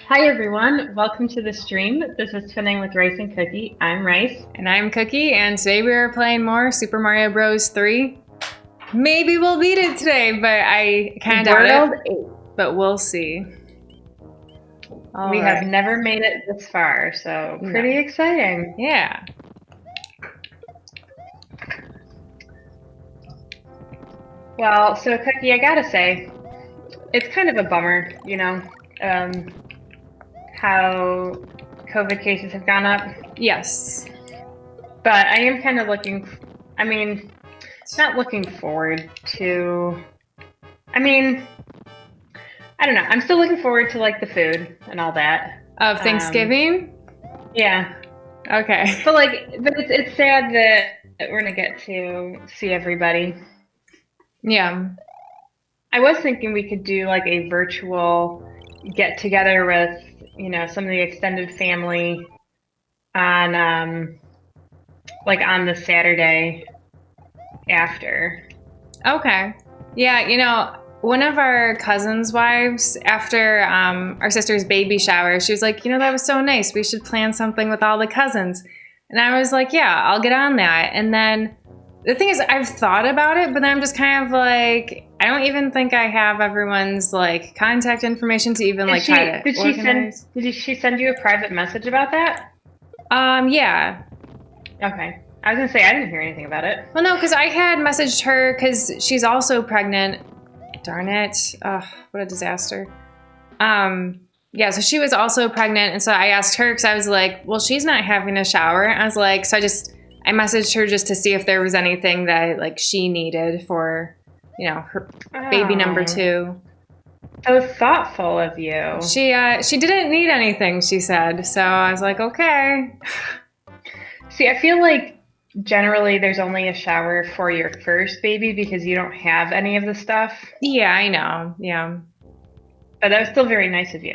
Hi everyone, welcome to the stream. This is Twinning with Rice and Cookie. I'm Rice. And I'm Cookie, and today we are playing more Super Mario Bros. 3. Maybe we'll beat it today, but I kind of doubt it. 8. But we'll see. We have never made it this far, so pretty exciting. Yeah. Well, so Cookie, I gotta say, it's kind of a bummer, how COVID cases have gone up. Yes. But I am kind of not looking forward to, I don't know. I'm still looking forward to like the food and all that. Of Thanksgiving? Yeah. Okay. But it's sad that we're gonna get to see everybody. Yeah. I was thinking we could do like a virtual get together with, some of the extended family on on the Saturday after. Okay. Yeah, one of our cousins' wives, after our sister's baby shower, she was like, that was so nice. We should plan something with all the cousins. And I was like, yeah, I'll get on that. And then the thing is, I've thought about it, but then I'm just kind of like, I don't even think I have everyone's like contact information to even try to organize. Did she send you a private message about that? Yeah. Okay. I was gonna say I didn't hear anything about it. Well, no, because I had messaged her because she's also pregnant. Darn it! What a disaster. Yeah, so she was also pregnant, and so I asked her because I was like, well, she's not having a shower. I was like, so I messaged her just to see if there was anything that like she needed for, her baby number 2. So thoughtful of you. She didn't need anything, she said. So I was like, okay. See, I feel like generally there's only a shower for your first baby because you don't have any of the stuff. Yeah, I know. Yeah. But that was still very nice of you.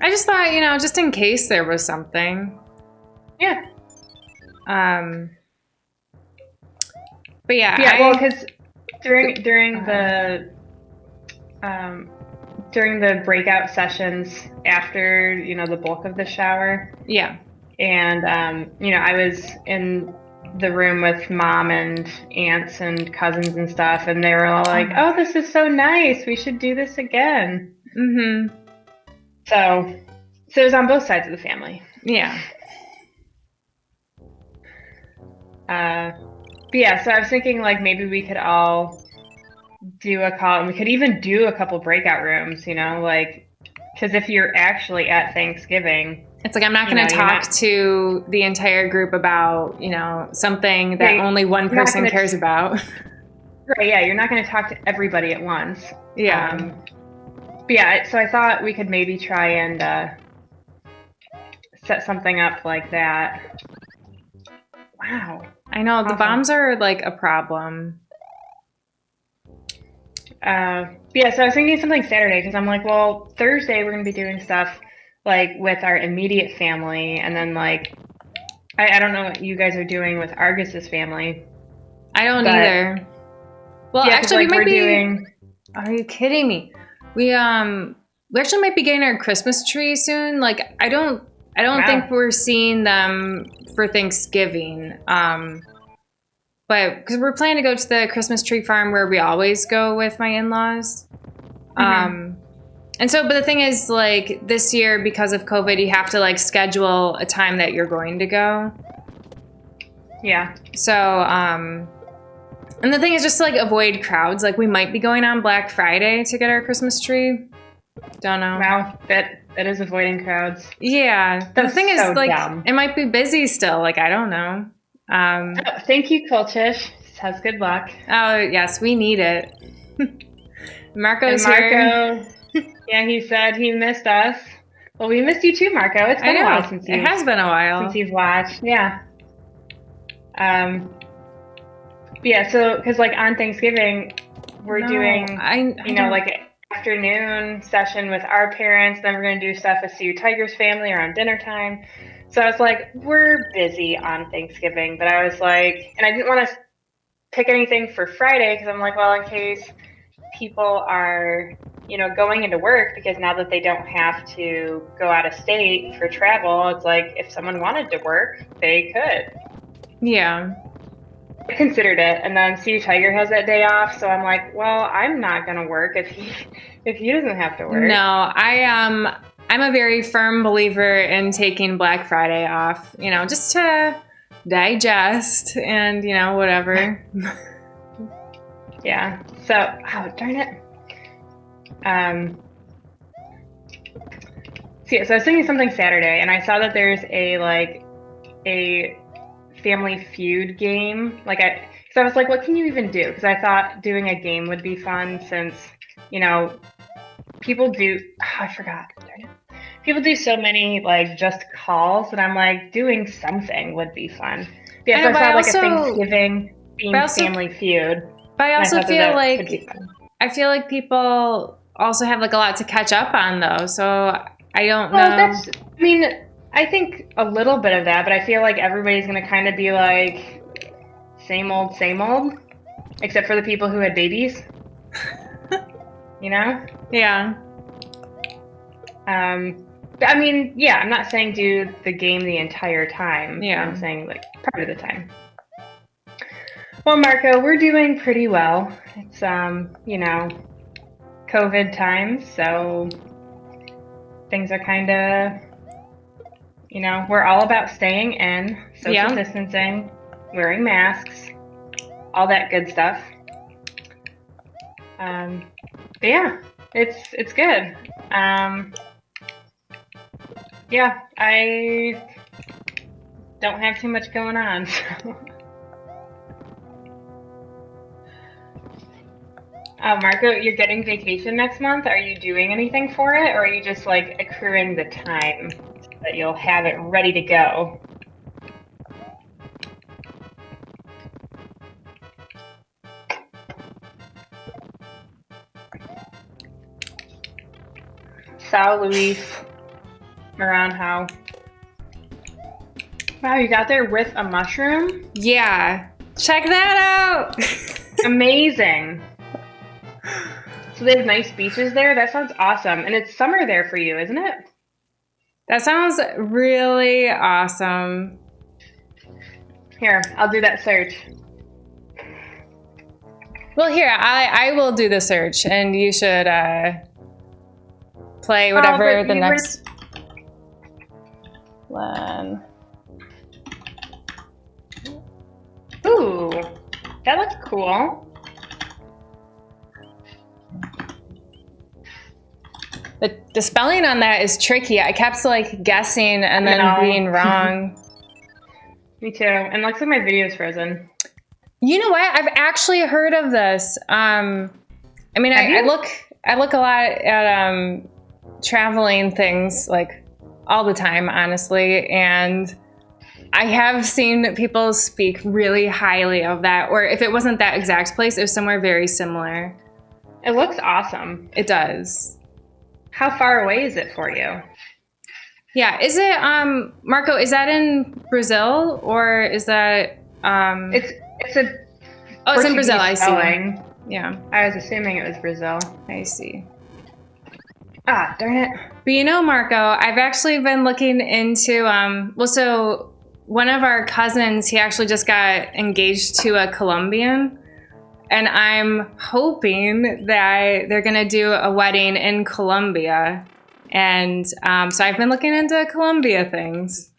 I just thought, just in case there was something. Yeah. But yeah. Yeah, well, because during the breakout sessions after, the bulk of the shower. Yeah. And, I was in the room with mom and aunts and cousins and stuff, and they were all like, oh, this is so nice. We should do this again. Mm-hmm. So it was on both sides of the family. Yeah. But yeah, so I was thinking like maybe we could all do a call, and we could even do a couple breakout rooms, because if you're actually at Thanksgiving, it's like I'm not going to talk to the entire group about, something that only one person cares about. Right, yeah, you're not going to talk to everybody at once. Yeah. But yeah, so I thought we could maybe try and set something up like that. Wow. I know, awesome. The bombs are like a problem. Yeah, so I was thinking something Saturday because I'm like, well, Thursday we're going to be doing stuff like with our immediate family, and then like I don't know what you guys are doing with Argus's family. I don't either. Well, yeah, actually, like, we might be. Are you kidding me? We actually might be getting our Christmas tree soon. Like I don't think we're seeing them for Thanksgiving. But because we're planning to go to the Christmas tree farm where we always go with my in-laws. Mm-hmm. And so, but the thing is, like, this year, because of COVID, you have to, like, schedule a time that you're going to go. Yeah. So, and the thing is just to, like, avoid crowds. Like, we might be going on Black Friday to get our Christmas tree. Don't know. Wow, that is avoiding crowds. Yeah. The thing is, like, dumb. It might be busy still. Like, I don't know. Thank you, Kultish. Has good luck. Oh, yes, we need it. Marco's here. Yeah, he said he missed us. Well, we missed you too, Marco. It's been a while since it has been a while since you've watched. Yeah. Yeah. So, because like on Thanksgiving, we're doing like an afternoon session with our parents. Then we're gonna do stuff with Sue Tiger's family around dinner time. So I was like, we're busy on Thanksgiving, but I was like, and I didn't want to pick anything for Friday because I'm like, well, in case people are going into work, because now that they don't have to go out of state for travel, it's like if someone wanted to work, they could. Yeah. I considered it, and then CU Tiger has that day off, so I'm like, well, I'm not gonna work if he doesn't have to work. No, I'm a very firm believer in taking Black Friday off, just to digest and whatever. Yeah. So, oh darn it. So I was thinking something Saturday, and I saw that there's a Family Feud game. So I was like, what can you even do? Because I thought doing a game would be fun, since people do. Oh, I forgot. People do so many just calls, and I'm like, doing something would be fun. Yeah, so I saw a Thanksgiving themed Family Feud. But I also feel I feel like people also have a lot to catch up on, though. So I don't know. I think a little bit of that, but I feel like everybody's going to kind of be like same old, except for the people who had babies. Yeah. I'm not saying do the game the entire time. Yeah. I'm saying part of the time. Well, Marco, we're doing pretty well. It's COVID times, so things are kind of, we're all about staying in, social distancing, wearing masks, all that good stuff. But yeah, it's good. Yeah, I don't have too much going on. So. Marco, you're getting vacation next month. Are you doing anything for it, or are you just accruing the time so that you'll have it ready to go? Sao Luis Maranhão. Wow, you got there with a mushroom? Yeah. Check that out. Amazing. So they have nice beaches there? That sounds awesome. And it's summer there for you, isn't it? That sounds really awesome. Here, I'll do that search. Well, here, I will do the search, and you should play whatever the next one. Ooh, that looks cool. The spelling on that is tricky. I kept guessing and then being wrong. Me too. And looks like my video's frozen. You know what? I've actually heard of this. I look a lot at traveling things all the time, honestly, and I have seen people speak really highly of that. Or if it wasn't that exact place, it was somewhere very similar. It looks awesome. It does. How far away is it for you? Yeah, is it Marco, is that in Brazil, or is that it's in Brazil, I see. Yeah. I was assuming it was Brazil. I see. Ah, darn it. But Marco, I've actually been looking into so one of our cousins, he actually just got engaged to a Colombian. And I'm hoping that they're going to do a wedding in Colombia. And so I've been looking into Colombia things.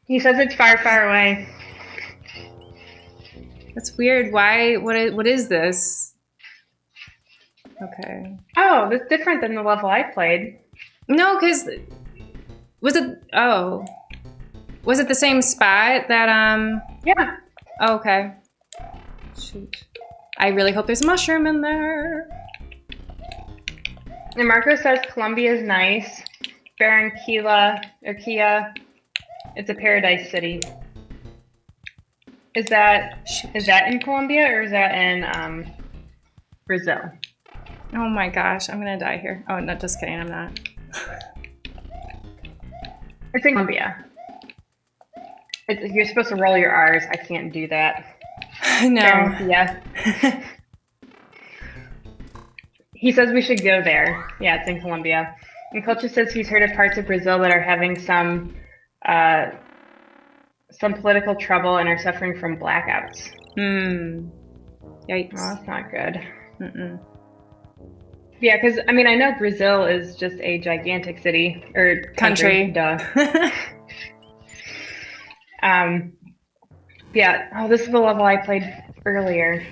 He says it's far, far away. That's weird. Why? What is this? Okay. Oh, that's different than the level I played. No, because... Was it the same spot that... Yeah. Oh, okay. Shoot. I really hope there's a mushroom in there. And Marco says Colombia is nice. Barranquilla, or Kia, it's a paradise city. Is that in Colombia, or is that in Brazil? Oh my gosh, I'm gonna die here. Oh, no, just kidding, I'm not. It's in Colombia. You're supposed to roll your R's. I can't do that. No. Yeah. He says we should go there. Yeah, it's in Colombia. And Coach says he's heard of parts of Brazil that are having some political trouble and are suffering from blackouts. Yikes. Oh, that's not good. Mm-mm. Yeah, because, I mean, I know Brazil is just a gigantic city, or country. Duh. Yeah. Oh, this is the level I played earlier.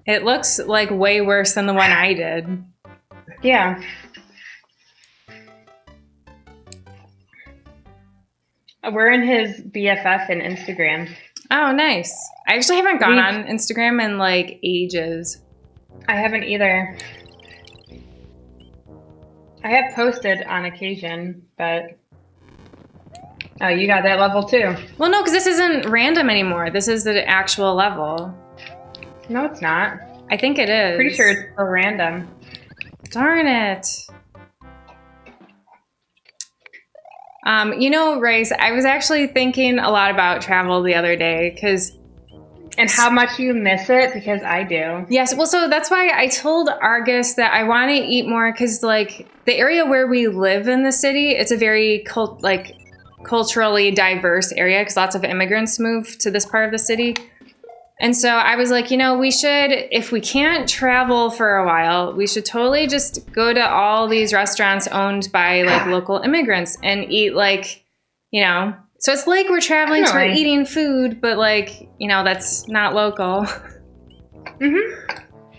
It looks like way worse than the one I did. Yeah. We're in his BFF in Instagram. Oh, nice. I actually haven't gone on Instagram in like ages. I haven't either. I have posted on occasion, but oh, you got that level too. Well, no, because this isn't random anymore. This is the actual level. No, it's not. I think it is. Pretty sure it's for random. Darn it. You know, Race, I was actually thinking a lot about travel the other day because... And how much you miss it, because I do. Yes, well, so that's why I told Argus that I want to eat more because, like, the area where we live in the city, it's a very, culturally diverse area because lots of immigrants move to this part of the city. And so I was like, you know, we should, if we can't travel for a while, we should totally just go to all these restaurants owned by, like, local immigrants and eat, like, you know... So it's like we're traveling, so we're eating food, but like, you know, that's not local.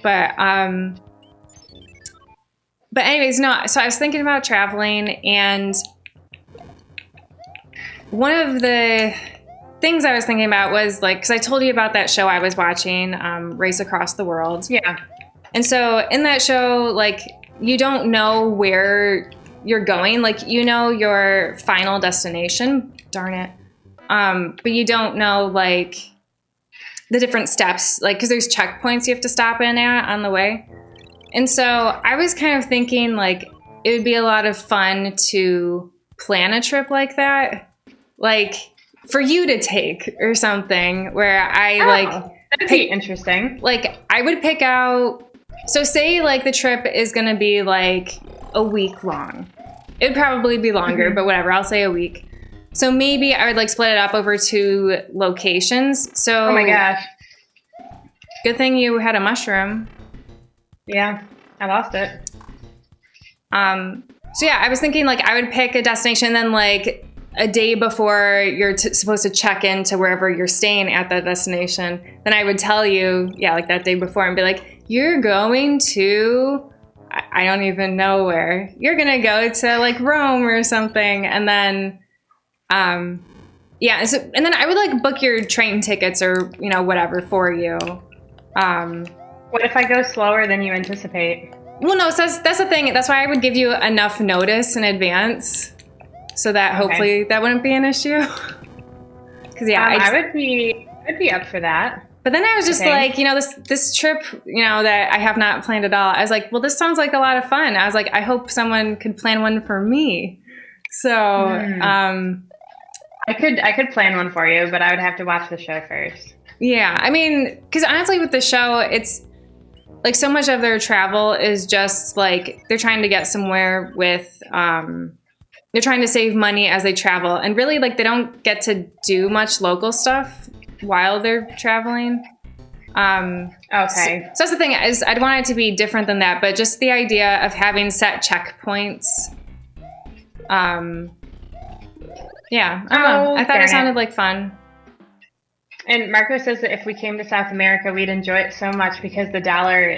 But anyways, no, so I was thinking about traveling, and one of the things I was thinking about was like, because I told you about that show I was watching, Race Across the World. Yeah. And so in that show, like, you don't know where you're going. Like, you know your final destination. Darn it. But you don't know, like, the different steps, like, because there's checkpoints you have to stop in at on the way. And so I was kind of thinking, like, it would be a lot of fun to plan a trip like that, like, for you to take or something, where I, that'd be interesting. Like, I would pick out, so say, like, the trip is going to be, like, a week long. It would probably be longer, but whatever, I'll say a week. So maybe I would like split it up over 2 locations. So oh my gosh. Good thing you had a mushroom. Yeah, I lost it. So yeah, I was thinking like I would pick a destination, then like a day before you're supposed to check into wherever you're staying at that destination, then I would tell you, yeah, like that day before, and be like, you're going to, I don't even know where. You're going to go to like Rome or something. And then, yeah. So, and then I would like book your train tickets or, you know, whatever for you. What if I go slower than you anticipate? Well, no, so that's the thing. That's why I would give you enough notice in advance so that hopefully that wouldn't be an issue. Because yeah, I'd be up for that. But then I was just like, you know, this trip, you know, that I have not planned at all. I was like, well, this sounds like a lot of fun. I was like, I hope someone could plan one for me. So, I could plan one for you, but I would have to watch the show first. Yeah, I mean, because honestly, with the show, it's like so much of their travel is just like they're trying to get somewhere with, they're trying to save money as they travel, and really, like they don't get to do much local stuff while they're traveling. Okay. So that's the thing is, I'd want it to be different than that, but just the idea of having set checkpoints. Yeah, I don't know. I thought it sounded like fun. And Marco says that if we came to South America, we'd enjoy it so much because the dollar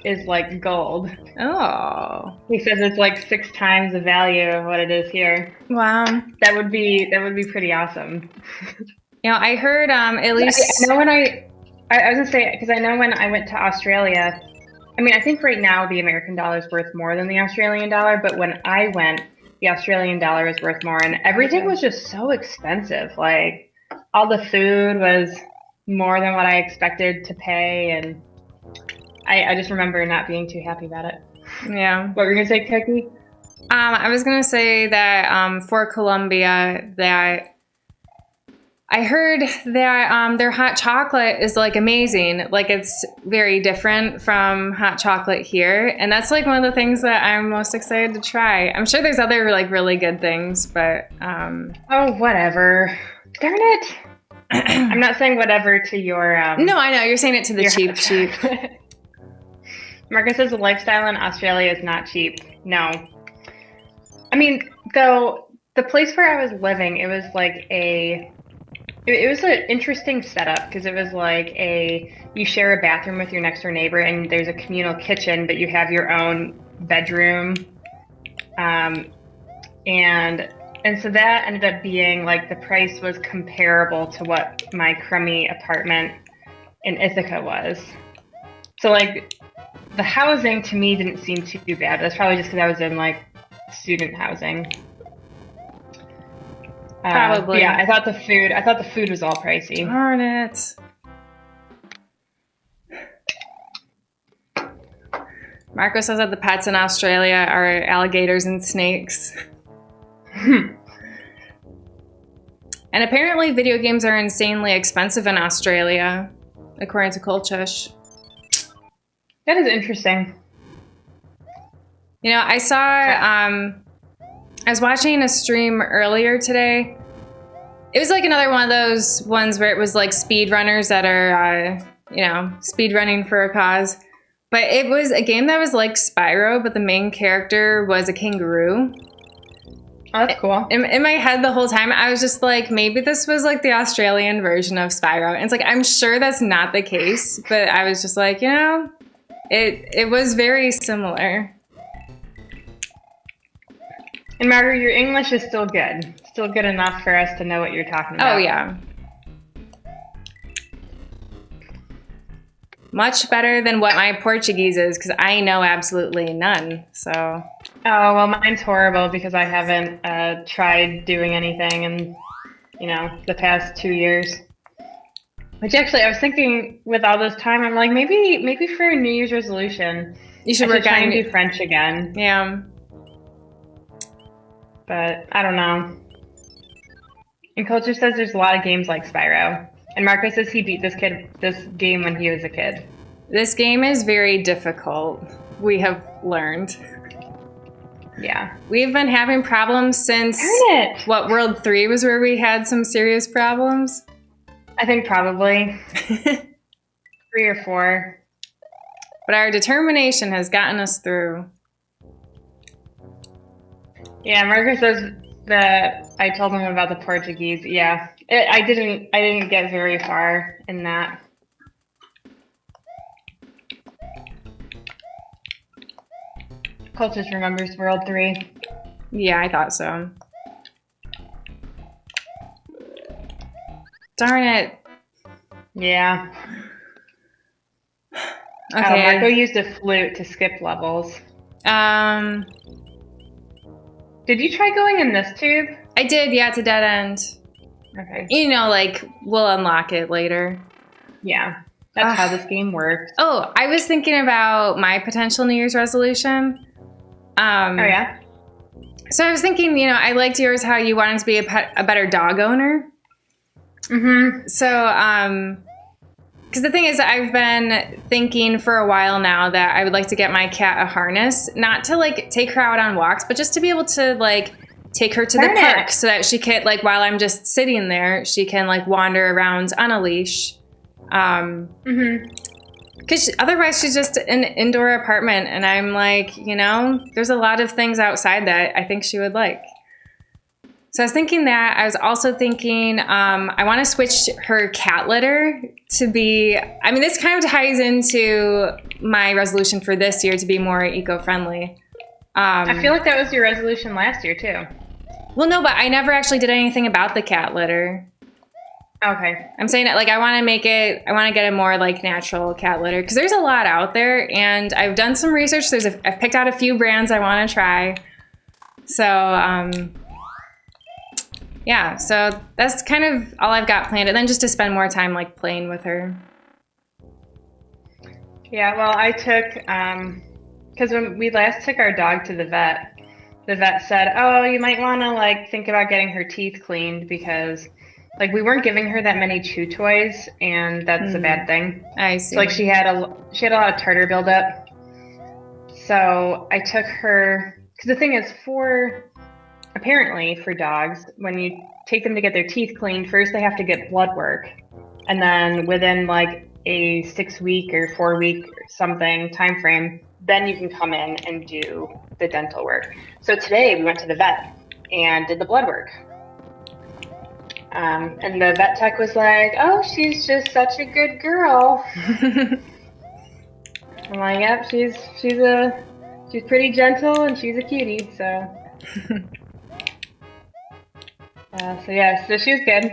is like gold. Oh. He says it's like 6 times the value of what it is here. Wow. That would be pretty awesome. You know, I heard at least. I know when I was gonna say, because I know when I went to Australia, I mean, I think right now the American dollar is worth more than the Australian dollar, but when I went, the Australian dollar is worth more, and everything was just so expensive. Like, all the food was more than what I expected to pay, and I just remember not being too happy about it. Yeah. What were you gonna say, Cookie? I was gonna say that for Colombia, that I heard that their hot chocolate is like amazing. Like it's very different from hot chocolate here. And that's like one of the things that I'm most excited to try. I'm sure there's other like really good things, but oh, whatever. Darn it. I'm not saying whatever to your no, I know. You're saying it to the cheap. Marcus says the lifestyle in Australia is not cheap. No. I mean, though the place where I was living, it was like it was an interesting setup because it was like you share a bathroom with your next door neighbor and there's a communal kitchen, but you have your own bedroom. And so that ended up being like the price was comparable to what my crummy apartment in Ithaca was. So like the housing to me didn't seem too bad. That's probably just because I was in like student housing. Probably. Yeah, I thought the food was all pricey. Darn it. Marco says that the pets in Australia are alligators and snakes. And apparently video games are insanely expensive in Australia, according to Kolchush. That is interesting. You know, I saw, I was watching a stream earlier today. It was like another one of those ones where it was like speedrunners that are, you know, speed running for a cause. But it was a game that was like Spyro, but the main character was a kangaroo. Oh, that's cool. In my head the whole time, I was just like, maybe this was like the Australian version of Spyro. And it's like, I'm sure that's not the case, but I was just like, you know, it was very similar. And Margaret, your English is still good. Still good enough for us to know what you're talking about. Oh, yeah. Much better than what my Portuguese is, because I know absolutely none, so. Oh, well, mine's horrible because I haven't tried doing anything in, you know, the past 2 years. Which actually, I was thinking with all this time, I'm like, maybe for a New Year's resolution, you should try and do French again. Yeah. But I don't know. And Culture says there's a lot of games like Spyro. And Marco says he beat this game when he was a kid. This game is very difficult, we have learned. Yeah. We've been having problems since, what, World 3 was where we had some serious problems? I think probably 3 or 4. But our determination has gotten us through. Yeah, Marco says that I told him about the Portuguese. Yeah, I didn't get very far in that. Cultist remembers World 3. Yeah, I thought so. Darn it. Yeah. Okay. Marco used a flute to skip levels. Did you try going in this tube? I did, yeah, it's a dead end. Okay. You know, like, we'll unlock it later. Yeah, that's how this game works. Oh, I was thinking about my potential New Year's resolution. Oh, yeah? So I was thinking, you know, I liked yours how you wanted to be a better dog owner. Mm-hmm. So, because the thing is, I've been thinking for a while now that I would like to get my cat a harness, not to like take her out on walks, but just to be able to like take her to the park so that she can, like, while I'm just sitting there, she can like wander around on a leash. Because otherwise she's just an indoor apartment, and I'm like, you know, there's a lot of things outside that I think she would like. So I was thinking that. I was also thinking I want to switch her cat litter to be, I mean, this kind of ties into my resolution for this year to be more eco-friendly. I feel like that was your resolution last year too. Well, no, but I never actually did anything about the cat litter. Okay. I'm saying that, like, I want to get a more like natural cat litter because there's a lot out there, and I've done some research. I've picked out a few brands I want to try. So, yeah, so that's kind of all I've got planned. And then just to spend more time like playing with her. Yeah, well, I took, because when we last took our dog to the vet said, oh, you might want to like think about getting her teeth cleaned because like we weren't giving her that many chew toys, and that's a bad thing. I see. So like she had a lot of tartar buildup. So I took her, because the thing is, apparently for dogs, when you take them to get their teeth cleaned, first they have to get blood work, and then within like a 6-week or 4-week or something time frame, then you can come in and do the dental work. So today we went to the vet and did the blood work. And the vet tech was like, "Oh, she's just such a good girl." I'm like, "Yep, she's pretty gentle and she's a cutie." So, so she was good.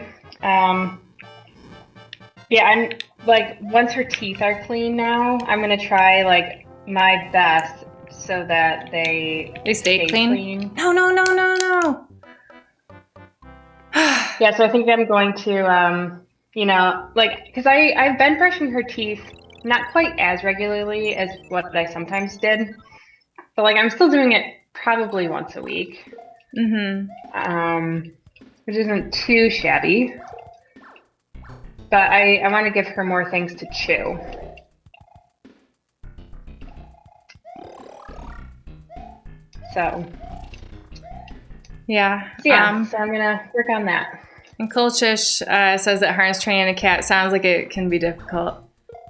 Yeah, I'm like, once her teeth are clean now, I'm gonna try like my best so that they stay clean. No. Yeah, so I think I'm going to, like, because I've been brushing her teeth not quite as regularly as what I sometimes did, but like I'm still doing it probably once a week, which isn't too shabby. But I want to give her more things to chew. So yeah, so I'm gonna work on that. And Kulchish says that harness training a cat sounds like it can be difficult.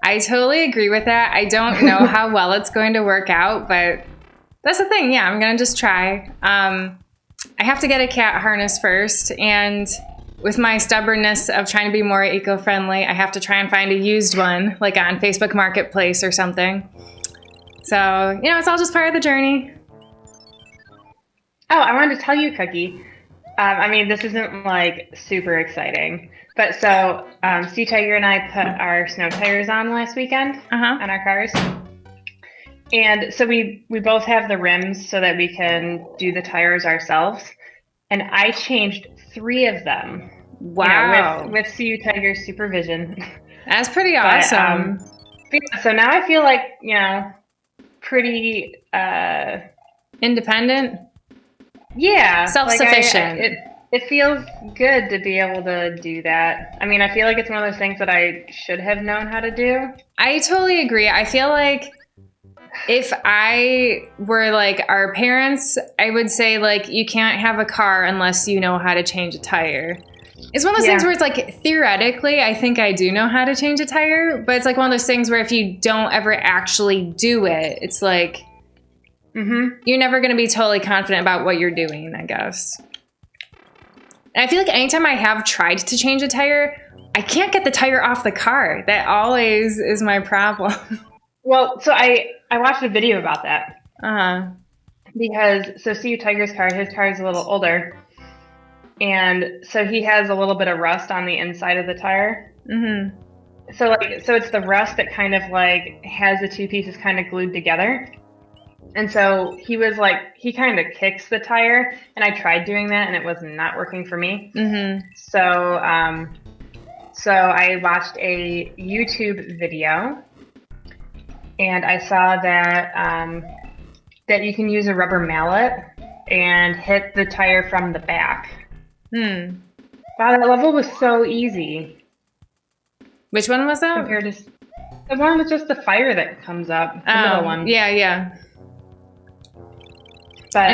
I totally agree with that. I don't know how well it's going to work out, but that's the thing. Yeah, I'm gonna just try. I have to get a cat harness first, and with my stubbornness of trying to be more eco-friendly, I have to try and find a used one, like on Facebook Marketplace or something. So, it's all just part of the journey. Oh, I wanted to tell you, Cookie. I mean, this isn't like super exciting, but so Sea Tiger and I put our snow tires on last weekend on our cars. And so we both have the rims so that we can do the tires ourselves. And I changed 3 of them. Wow. With Sea Tiger's supervision. That's pretty awesome. So now I feel like, pretty independent. Yeah. Self-sufficient. Like it feels good to be able to do that. I mean, I feel like it's one of those things that I should have known how to do. I totally agree. I feel like if I were like our parents, I would say like you can't have a car unless you know how to change a tire. It's one of those things where it's like theoretically I think I do know how to change a tire, but it's like one of those things where if you don't ever actually do it, it's like you're never going to be totally confident about what you're doing, I guess. And I feel like anytime I have tried to change a tire, I can't get the tire off the car. That always is my problem. Well, so I watched a video about that. Because Sea Tiger's car, his car is a little older, and so he has a little bit of rust on the inside of the tire. So it's the rust that kind of like has the 2 pieces kind of glued together. And so he was like, he kind of kicks the tire, and I tried doing that, and it was not working for me. So I watched a YouTube video, and I saw that that you can use a rubber mallet and hit the tire from the back. Wow, that level was so easy. Which one was that? Compared to the one with just the fire that comes up, the middle one. Yeah. But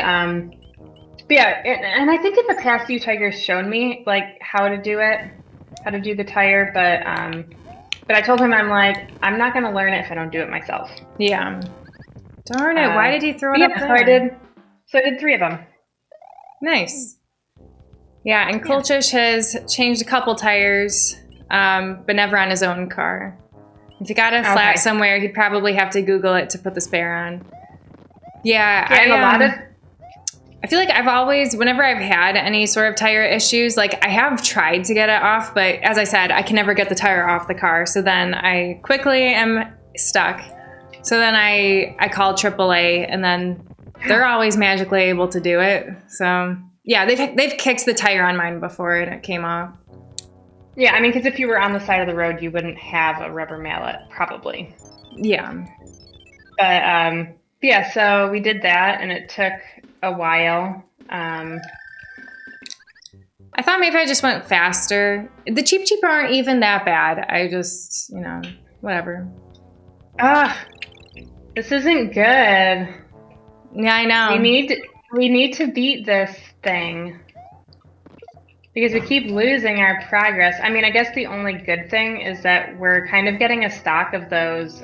yeah, and I think in the past Sea Tiger's shown me like how to do the tire, but I told him, I'm like, I'm not gonna learn it if I don't do it myself. Yeah. Darn it! Why did he throw it up there? So I did 3 of them. Nice. Yeah, and Kulchish has changed a couple tires, but never on his own car. If he got a flat somewhere, he'd probably have to Google it to put the spare on. Yeah, I feel like I've always, whenever I've had any sort of tire issues, like I have tried to get it off, but as I said, I can never get the tire off the car. So then I quickly am stuck. So then I call AAA, and then they're always magically able to do it. So yeah, they've kicked the tire on mine before and it came off. Yeah, I mean, because if you were on the side of the road, you wouldn't have a rubber mallet, probably. Yeah. But yeah, so we did that, and it took a while. I thought maybe I just went faster. The Cheep Cheep aren't even that bad. I just, whatever. This isn't good. Yeah, I know. We need to beat this thing. Because we keep losing our progress. I mean, I guess the only good thing is that we're kind of getting a stock of those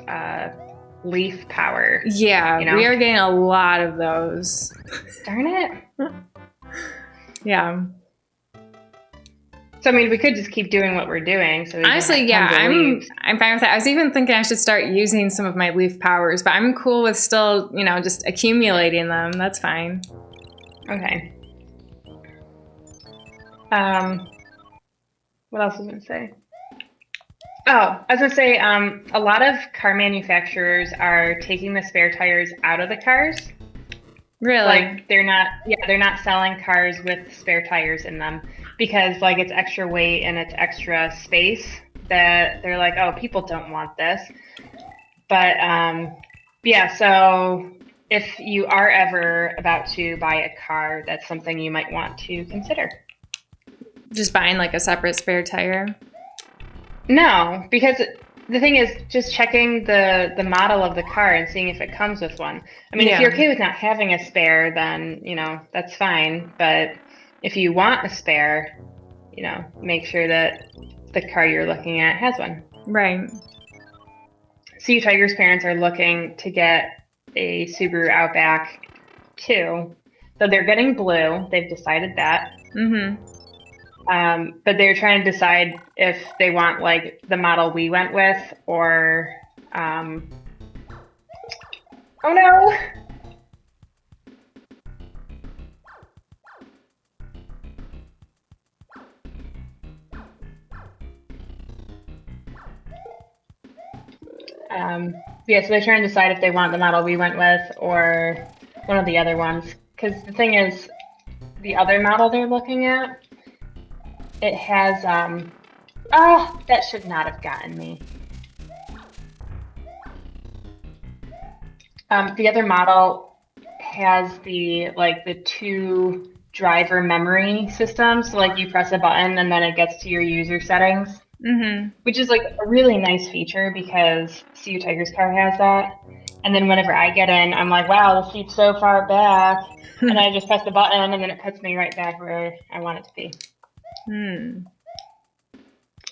leaf power. Yeah, we are getting a lot of those. Darn it. Yeah. So, I mean, we could just keep doing what we're doing. So honestly, yeah, I'm fine with that. I was even thinking I should start using some of my leaf powers, but I'm cool with still, just accumulating them. That's fine. Okay. What else was I going to say? Oh, I was going to say, a lot of car manufacturers are taking the spare tires out of the cars. Really? Like they're not selling cars with spare tires in them because like it's extra weight and it's extra space that they're like, oh, people don't want this. But yeah, so if you are ever about to buy a car, that's something you might want to consider. Just buying like a separate spare tire? No, because the thing is just checking the model of the car and seeing if it comes with one. I mean, if you're okay with not having a spare, then, that's fine. But if you want a spare, make sure that the car you're looking at has one. Right. CU Tiger's parents are looking to get a Subaru Outback too. So they're getting blue. They've decided that. Mm-hmm. But they're trying to decide if they want like the model we went with or oh no. Yeah, so they're trying to decide if they want the model we went with or one of the other ones. Because the thing is, the other model they're looking at, it has, that should not have gotten me. The other model has the 2 driver memory system. So like you press a button and then it gets to your user settings. Mm-hmm. Which is like a really nice feature because CU Tiger's car has that. And then whenever I get in, I'm like, wow, the seat's so far back. And I just press the button and then it puts me right back where I want it to be.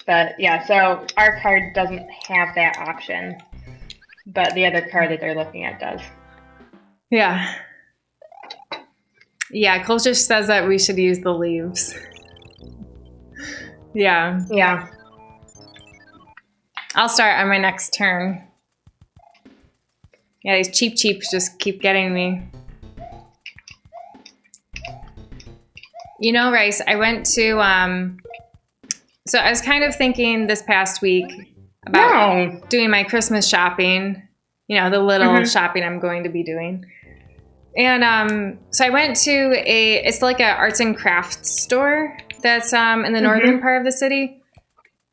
But yeah, so our car doesn't have that option, but the other car that they're looking at does. Yeah. Yeah, culture says that we should use the leaves. Yeah. Yeah. I'll start on my next turn. Yeah, these Cheep Cheeps just keep getting me. Rice, I went to, so I was kind of thinking this past week about doing my Christmas shopping, the little shopping I'm going to be doing. And so I went to it's like an arts and crafts store that's in the northern part of the city.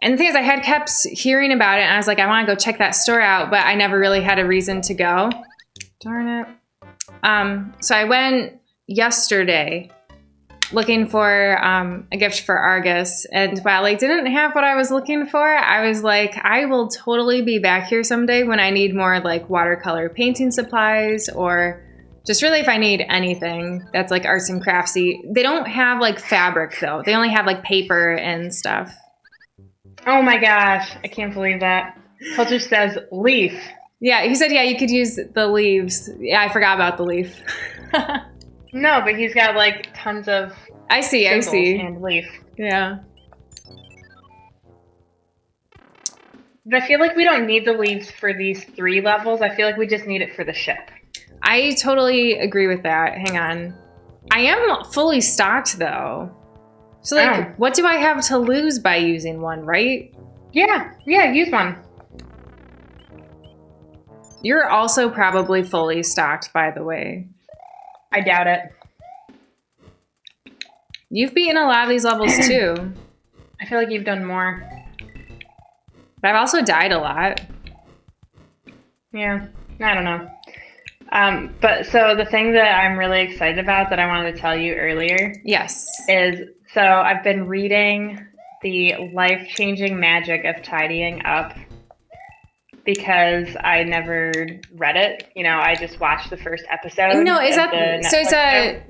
And the thing is, I had kept hearing about it, and I was like, I want to go check that store out, but I never really had a reason to go. Darn it. So I went yesterday looking for a gift for Argus, and while I didn't have what I was looking for, I was like, I will totally be back here someday when I need more like watercolor painting supplies, or just really if I need anything that's like arts and craftsy. They don't have like fabric though. They only have like paper and stuff. Oh my gosh, I can't believe that. Culture says leaf. Yeah, he said, yeah, you could use the leaves. Yeah, I forgot about the leaf. No, but he's got like tons of I see. And leaf. Yeah. But I feel like we don't need the leaves for these 3 levels. I feel like we just need it for the ship. I totally agree with that. Hang on. I am fully stocked though. So what do I have to lose by using one, right? Yeah, use one. You're also probably fully stocked, by the way. I doubt it. You've beaten a lot of these levels too. I feel like you've done more. But I've also died a lot. Yeah, I don't know. But so the thing that I'm really excited about that I wanted to tell you earlier, yes, is so I've been reading The Life-Changing Magic of Tidying Up because I never read it. You know, I just watched the first episode. No, is that so? It's a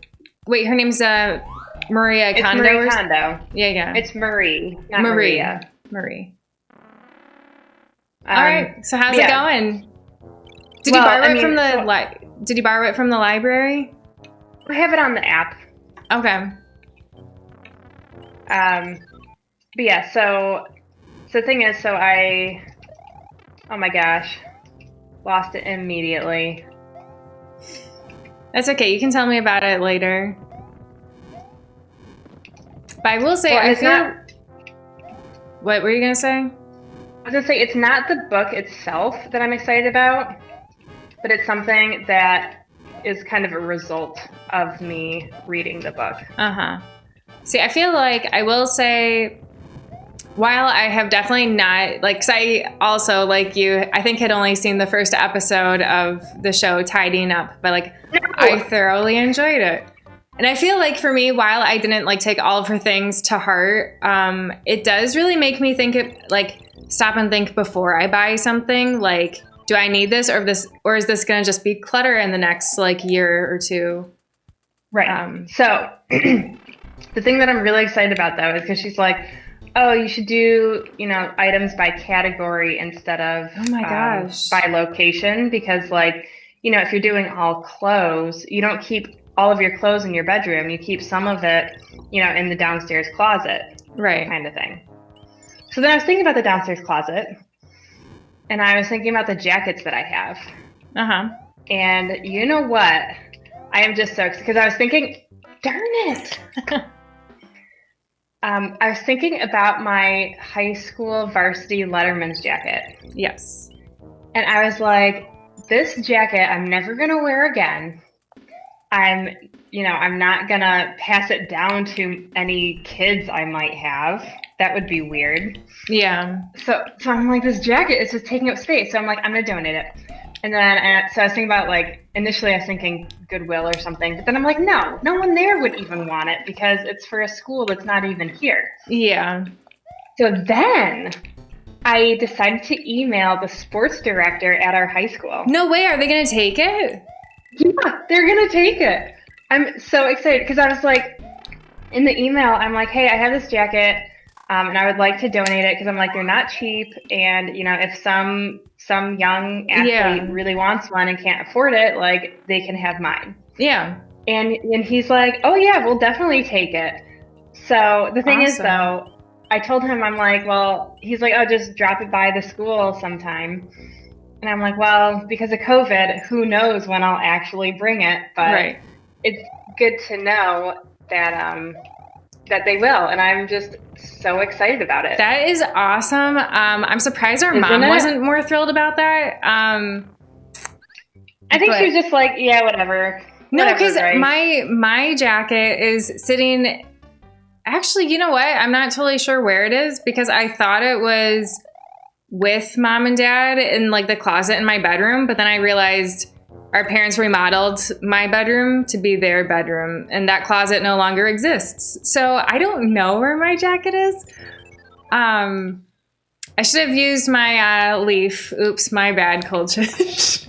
wait. Her name's Maria Kondo. It's Marie Kondo. Yeah. It's Marie, not Maria. Marie. All right. So how's it going? Did you borrow it from the library? I have it on the app. Okay. But yeah, so the thing is, oh my gosh, lost it immediately. That's okay. You can tell me about it later. But I will say, what were you going to say? I was going to say, it's not the book itself that I'm excited about, but it's something that is kind of a result of me reading the book. Uh-huh. See, I feel like I will say, while I have definitely not, like, because I also, like you, I think had only seen the first episode of the show Tidying Up, but like, I thoroughly enjoyed it. And I feel like for me, while I didn't like take all of her things to heart, it does really make me think stop and think before I buy something. Like, do I need this, or is this going to just be clutter in the next like year or two? Right. So the thing that I'm really excited about though is because she's like, oh, you should do, items by category instead of oh my gosh, by location, because like, if you're doing all clothes, you don't keep all of your clothes in your bedroom. You keep some of it, in the downstairs closet, right? Kind of thing. So then I was thinking about the downstairs closet, and I was thinking about the jackets that I have. Uh-huh. And you know what? I am just so, because I was thinking, darn it. I was thinking about my high school varsity Letterman's jacket. Yes. And I was like, this jacket I'm never going to wear again. I'm not going to pass it down to any kids I might have. That would be weird. Yeah. So I'm like, this jacket is just taking up space. So I'm like, I'm going to donate it. And then, so I was thinking about initially I was thinking Goodwill or something, but then I'm like, no one there would even want it because it's for a school that's not even here. Yeah. So then I decided to email the sports director at our high school. No way. Are they going to take it? Yeah, they're going to take it. I'm so excited because I was like, in the email, I'm like, hey, I have this jacket and I would like to donate it because I'm like, they're not cheap. And, if some young athlete really wants one and can't afford it, like they can have mine. Yeah. And he's like, oh yeah, we'll definitely take it. So the thing is though, I told him, I'm like, well, he's like, oh, just drop it by the school sometime. And I'm like, well, because of COVID, who knows when I'll actually bring it. But it's good to know that that they will. And I'm just so excited about it. That is awesome. I'm surprised our mom wasn't more thrilled about that. I think she was just like, yeah, whatever. No, because my jacket is sitting. Actually, you know what? I'm not totally sure where it is because I thought it was with mom and dad in like the closet in my bedroom, but then I realized our parents remodeled my bedroom to be their bedroom, and that closet no longer exists. So I don't know where my jacket is. I should have used my leaf. Oops, my bad, Colchich.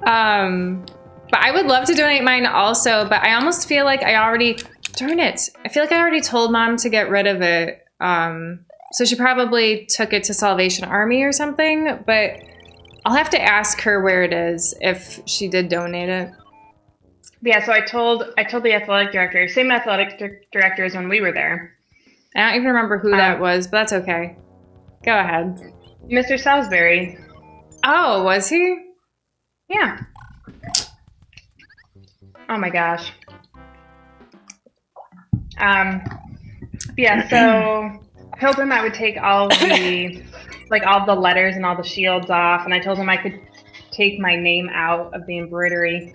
But I would love to donate mine also, but I almost feel like darn it. I feel like I already told mom to get rid of it. So she probably took it to Salvation Army or something, but I'll have to ask her where it is if she did donate it. Yeah, so I told the athletic director, same athletic director as when we were there. I don't even remember who that was, but that's okay. Go ahead. Mr. Salisbury. Oh, was he? Yeah. Oh my gosh. Yeah, so I told him I would take all the all the letters and all the shields off, and I told him I could take my name out of the embroidery.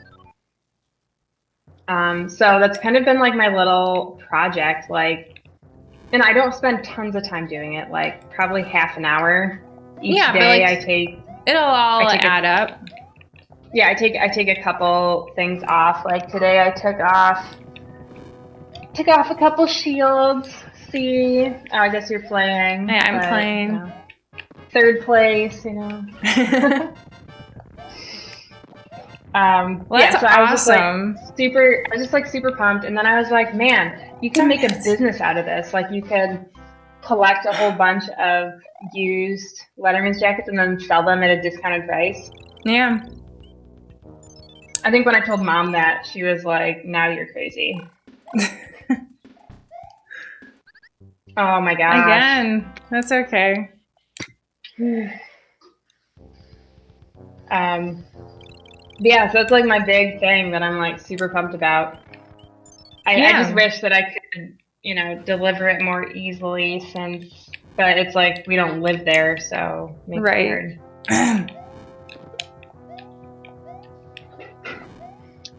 So that's kind of been like my little project, and I don't spend tons of time doing it, like probably half an hour each day. It'll all add up. Yeah, I take a couple things off. Like today, I took off a couple shields. See, oh, I guess you're playing. Yeah, I'm playing. You know, third place, you know. Well, that's so awesome. I was just like super pumped, and then I was like, man, you could make a business out of this. Like you could collect a whole bunch of used Letterman's jackets and then sell them at a discounted price. Yeah. I think when I told Mom that, she was like, now you're crazy. Oh my gosh. Again, that's okay. Yeah, so that's like my big thing that I'm like super pumped about. I just wish that I could, you know, deliver it more easily but it's like we don't live there, so it makes it hard.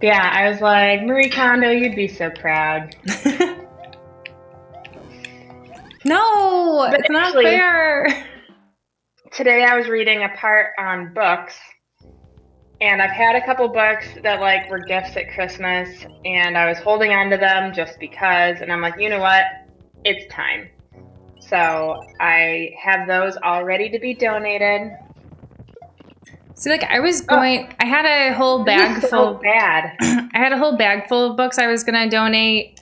Yeah, I was like, Marie Kondo, you'd be so proud. No, it's not fair. Today I was reading a part on books, and I've had a couple books that like were gifts at Christmas, and I was holding on to them just because, and I'm like, you know what? It's time. So I have those all ready to be donated. See, like I was going, I had a whole bag full. Bad. I had a whole bag full of books I was going to donate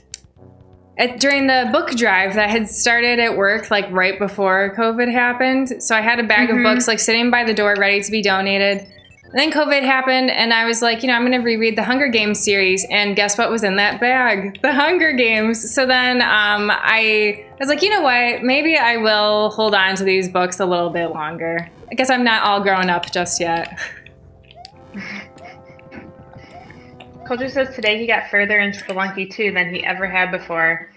during the book drive that had started at work, like right before COVID happened. So I had a bag of books like sitting by the door, ready to be donated. And then COVID happened, and I was like, you know, I'm going to reread the Hunger Games series. And guess what was in that bag? The Hunger Games. So then I was like, you know what? Maybe I will hold on to these books a little bit longer. I guess I'm not all grown up just yet. Culture says today he got further into Spelunky 2 than he ever had before.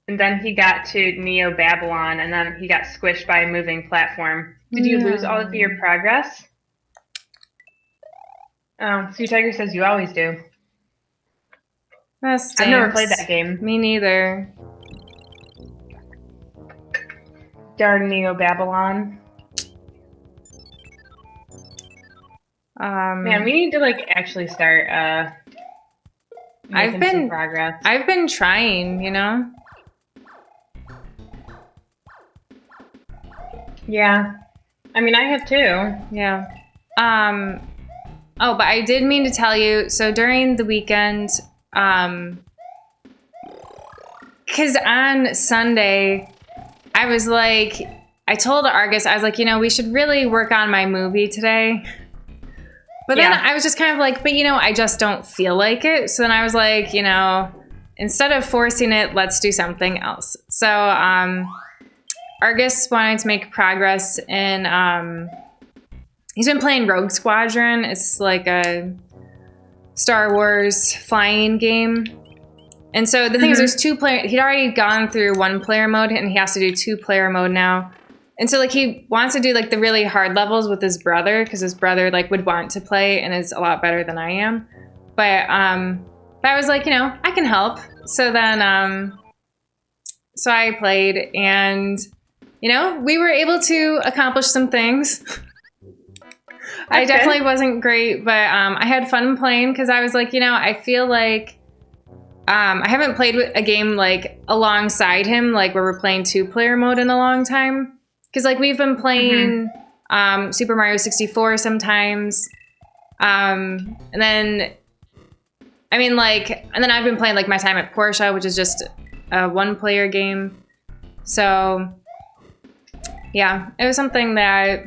And then he got to Neo Babylon, and then he got squished by a moving platform. Did you lose all of your progress? Oh, Sue Tiger says you always do. That stinks. I've never played that game. Me neither. Darn Neo Babylon. Man, we need to like actually start making some progress. I've been trying, you know. Yeah. I mean, I have too. Yeah. Oh, but I did mean to tell you, so during the weekend, because on Sunday, I was like, I told Argus, I was like, you know, we should really work on my movie today. But then I was just kind of like, but you know, I just don't feel like it. So then I was like, you know, instead of forcing it, let's do something else. So Argus wanted to make progress in, he's been playing Rogue Squadron. It's like a Star Wars flying game. And so the thing is, there's two player. He'd already gone through one player mode, and he has to do 2-player mode now. And so like he wants to do like the really hard levels with his brother, because his brother like would want to play and is a lot better than I am. But I was like, you know, I can help. So then so I played, and you know, we were able to accomplish some things. I definitely wasn't great, but I had fun playing, because I was like, you know, I feel like I haven't played a game like alongside him, like where we're playing 2-player mode in a long time. Because like we've been playing Super Mario 64 sometimes, and then I mean like, and then I've been playing like My Time at Portia, which is just a 1-player game. So yeah, it was something that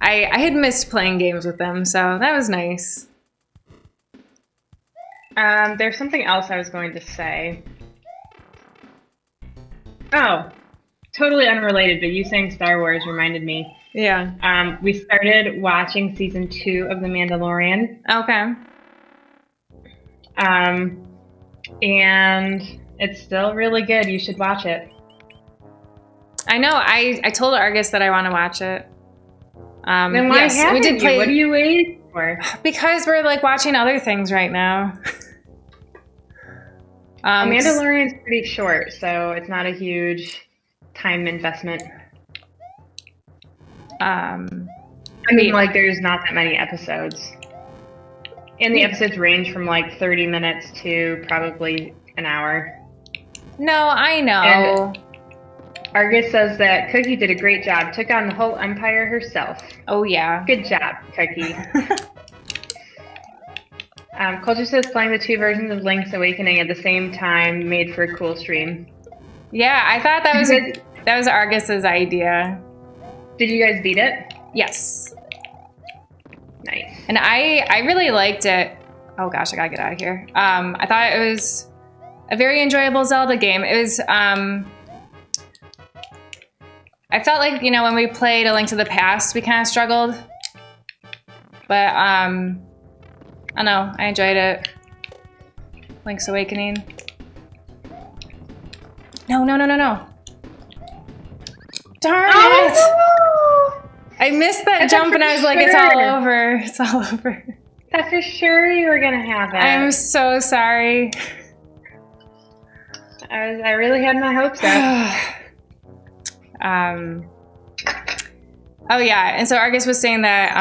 I had missed playing games with them, so that was nice. There's something else I was going to say. Oh, totally unrelated, but you saying Star Wars reminded me. Yeah. We started watching season 2 of The Mandalorian. Okay. And it's still really good. You should watch it. I know. I told Argus that I want to watch it. Then why haven't you? What are you waiting for? Because we're like watching other things right now. Mandalorian's pretty short, so it's not a huge time investment. I mean, like, there's not that many episodes. And the episodes range from like 30 minutes to probably an hour. No, I know. And Argus says that Cookie did a great job. Took on the whole empire herself. Oh, yeah. Good job, Cookie. Culture says playing the 2 versions of Link's Awakening at the same time made for a cool stream. Yeah, I thought that was Argus's idea. Did you guys beat it? Yes. Nice. And I really liked it. Oh gosh, I gotta get out of here. I thought it was a very enjoyable Zelda game. It was, I felt like, you know, when we played A Link to the Past, we kind of struggled. But, I don't know, I enjoyed it. Link's Awakening. No. Darn it! I missed that jump and I was like, it's all over. It's all over. I thought for sure you were gonna have it. I'm so sorry. I really had my hopes up. Oh yeah, and so Argus was saying that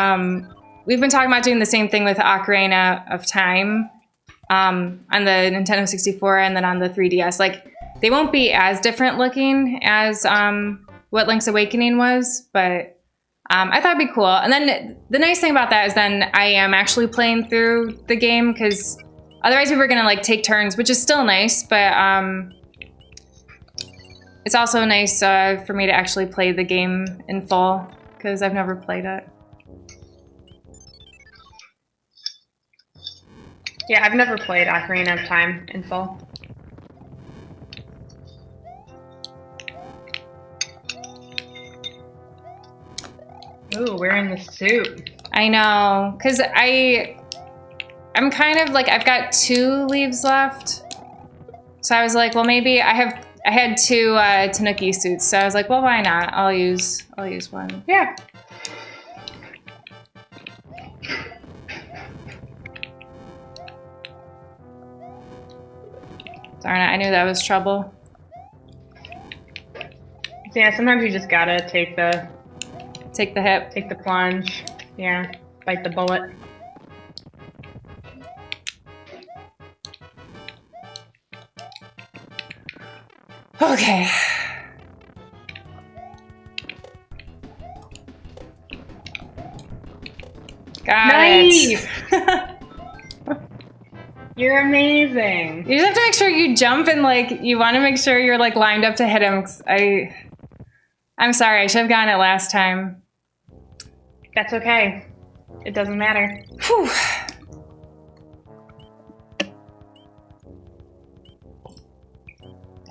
we've been talking about doing the same thing with Ocarina of Time on the Nintendo 64 and then on the 3DS. Like, they won't be as different looking as what Link's Awakening was, but I thought it'd be cool. And then the nice thing about that is then I am actually playing through the game, because otherwise we were gonna like take turns, which is still nice, but it's also nice for me to actually play the game in full, because I've never played it. Yeah, I've never played Ocarina of Time in full. Ooh, we're in the soup. I know, because I'm kind of like, I've got 2 leaves left. So I was like, well, maybe I had 2 Tanuki suits. So I was like, well, why not? I'll use one. Yeah. Darn it, I knew that was trouble. Yeah, sometimes you just gotta take the hit. Take the plunge. Yeah, bite the bullet. Okay. Got it. You're amazing. You just have to make sure you jump and like, you want to make sure you're like lined up to hit him. I'm sorry, I should have gotten it last time. That's okay. It doesn't matter. Whew.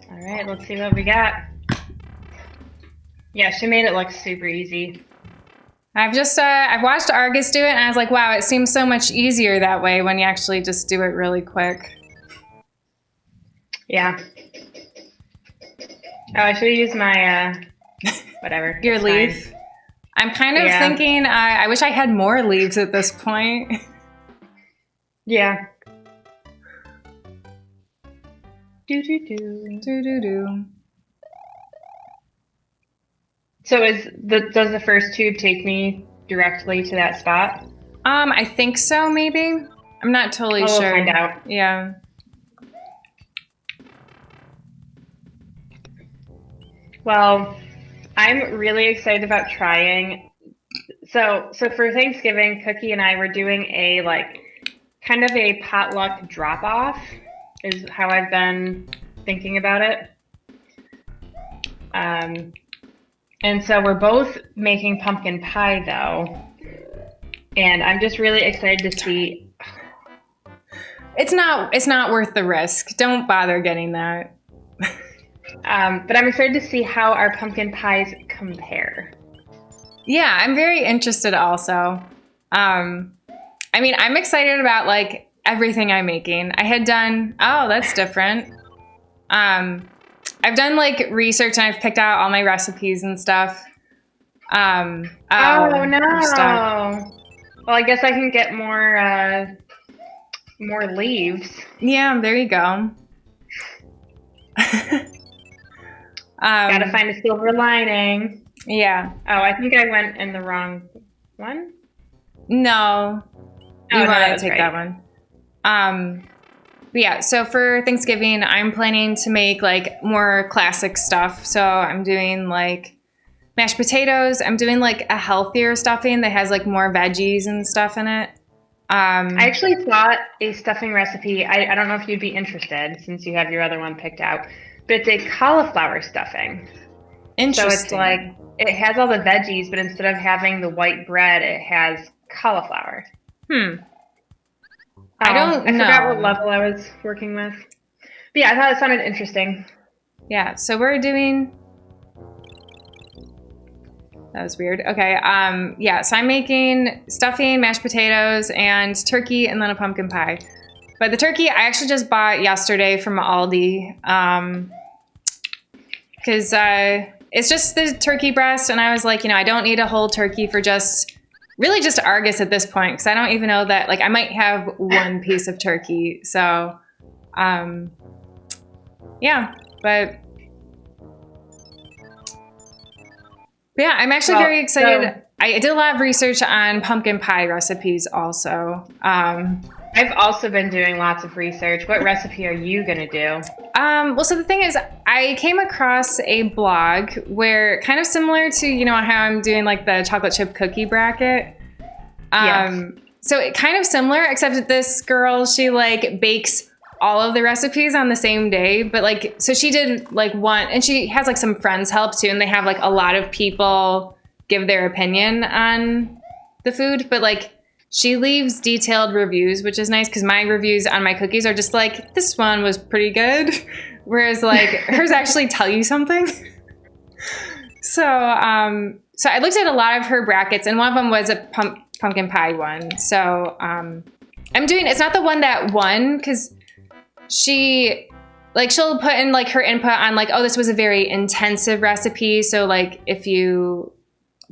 All right, let's see what we got. Yeah, she made it look super easy. I've watched Argus do it, and I was like, wow, it seems so much easier that way when you actually just do it really quick. Yeah. Oh, I should have used my, whatever. Your leaf. Fine. I'm kind of thinking, I wish I had more leaves at this point. Yeah. Do-do-do. So does the first tube take me directly to that spot? I think so, maybe. I'm not totally sure. We'll find out. Yeah. Well, I'm really excited about trying. So for Thanksgiving, Cookie and I were doing a kind of a potluck drop-off is how I've been thinking about it. And so we're both making pumpkin pie though. And I'm just really excited to see. It's not worth the risk. Don't bother getting that. But I'm excited to see how our pumpkin pies compare. Yeah, I'm very interested also. I mean, I'm excited about like everything I'm making. I had done, oh, that's different. I've done like research and I've picked out all my recipes and stuff. Oh no. Stuff. Well, I guess I can get more leaves. Yeah, there you go. Gotta find a silver lining. Yeah. Oh, I think I went in the wrong one. No. You want to take that one. But yeah, so for Thanksgiving, I'm planning to make like more classic stuff. So I'm doing like mashed potatoes. I'm doing like a healthier stuffing that has like more veggies and stuff in it. I actually thought a stuffing recipe. I don't know if you'd be interested since you have your other one picked out, but it's a cauliflower stuffing. Interesting. So it's like it has all the veggies, but instead of having the white bread, it has cauliflower. I don't know. I forgot what level I was working with. But yeah, I thought it sounded interesting. Yeah, so we're doing... That was weird. Okay, yeah, so I'm making stuffing, mashed potatoes, and turkey, and then a pumpkin pie. But the turkey, I actually just bought yesterday from Aldi, because it's just the turkey breast, and I was like, I don't need a whole turkey for just Argus at this point, because I don't even know that, like, I might have one piece of turkey, so, yeah, but yeah, I'm actually very excited. So, I did a lot of research on pumpkin pie recipes also. I've also been doing lots of research. What recipe are you going to do? Well, so the thing is, I came across a blog where kind of similar to, how I'm doing like the chocolate chip cookie bracket. Yes. So it kind of similar, except that this girl, she like bakes all of the recipes on the same day, but like, so she did like one, and she has like some friends help too, and they have like a lot of people give their opinion on the food, but like she leaves detailed reviews, which is nice because my reviews on my cookies are just like, this one was pretty good, whereas like hers actually tell you something. So I looked at a lot of her brackets, and one of them was a pumpkin pie one. So it's not the one that won, because she'll put in like her input on like, oh, this was a very intensive recipe. So like if you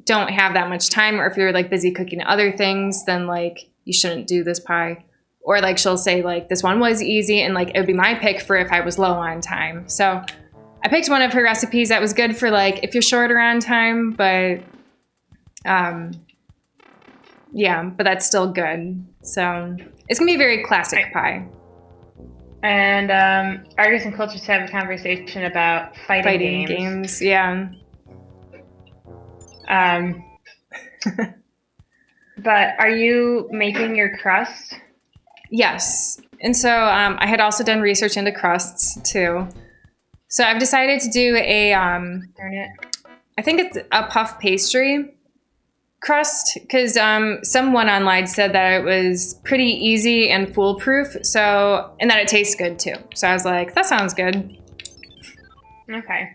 don't have that much time, or if you're like busy cooking other things, then like you shouldn't do this pie. Or like she'll say like, this one was easy, and like it would be my pick for if I was low on time. So I picked one of her recipes that was good for like if you're shorter on time, but yeah, but that's still good. So it's gonna be a very classic pie. And Argus and Cultures have a conversation about fighting games. Yeah. But are you making your crust? Yes. And so I had also done research into crusts too. So I've decided to do I think it's a puff pastry crust, because someone online said that it was pretty easy and foolproof, so, and that it tastes good too. So I was like, that sounds good. Okay.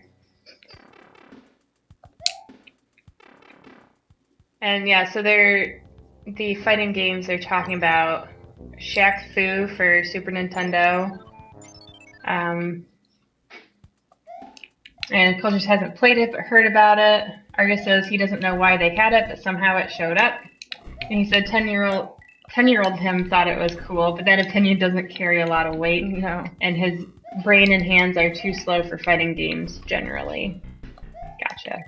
And yeah, so the fighting games they're talking about Shaq Fu for Super Nintendo. And Cultures hasn't played it but heard about it. Argus says he doesn't know why they had it, but somehow it showed up. And he said 10-year-old him thought it was cool, but that opinion doesn't carry a lot of weight. No. And his brain and hands are too slow for fighting games generally. Gotcha.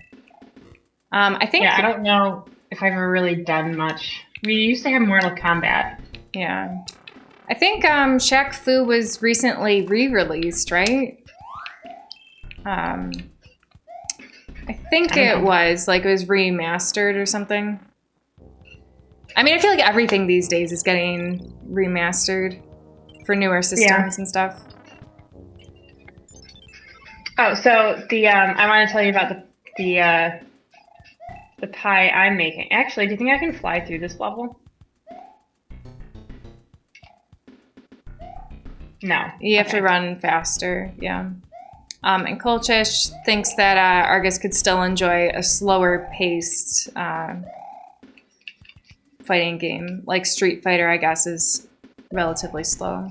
I think... Yeah, I don't know if I've ever really done much. We used to have Mortal Kombat. Yeah. I think Shaq Fu was recently re-released, right? I think it was remastered or something. I mean, I feel like everything these days is getting remastered for newer systems and stuff. Oh, so I want to tell you about the pie I'm making. Actually, do you think I can fly through this level? No. You have to run faster, yeah. And Kolchish thinks that Argus could still enjoy a slower paced fighting game. Like Street Fighter, I guess, is relatively slow.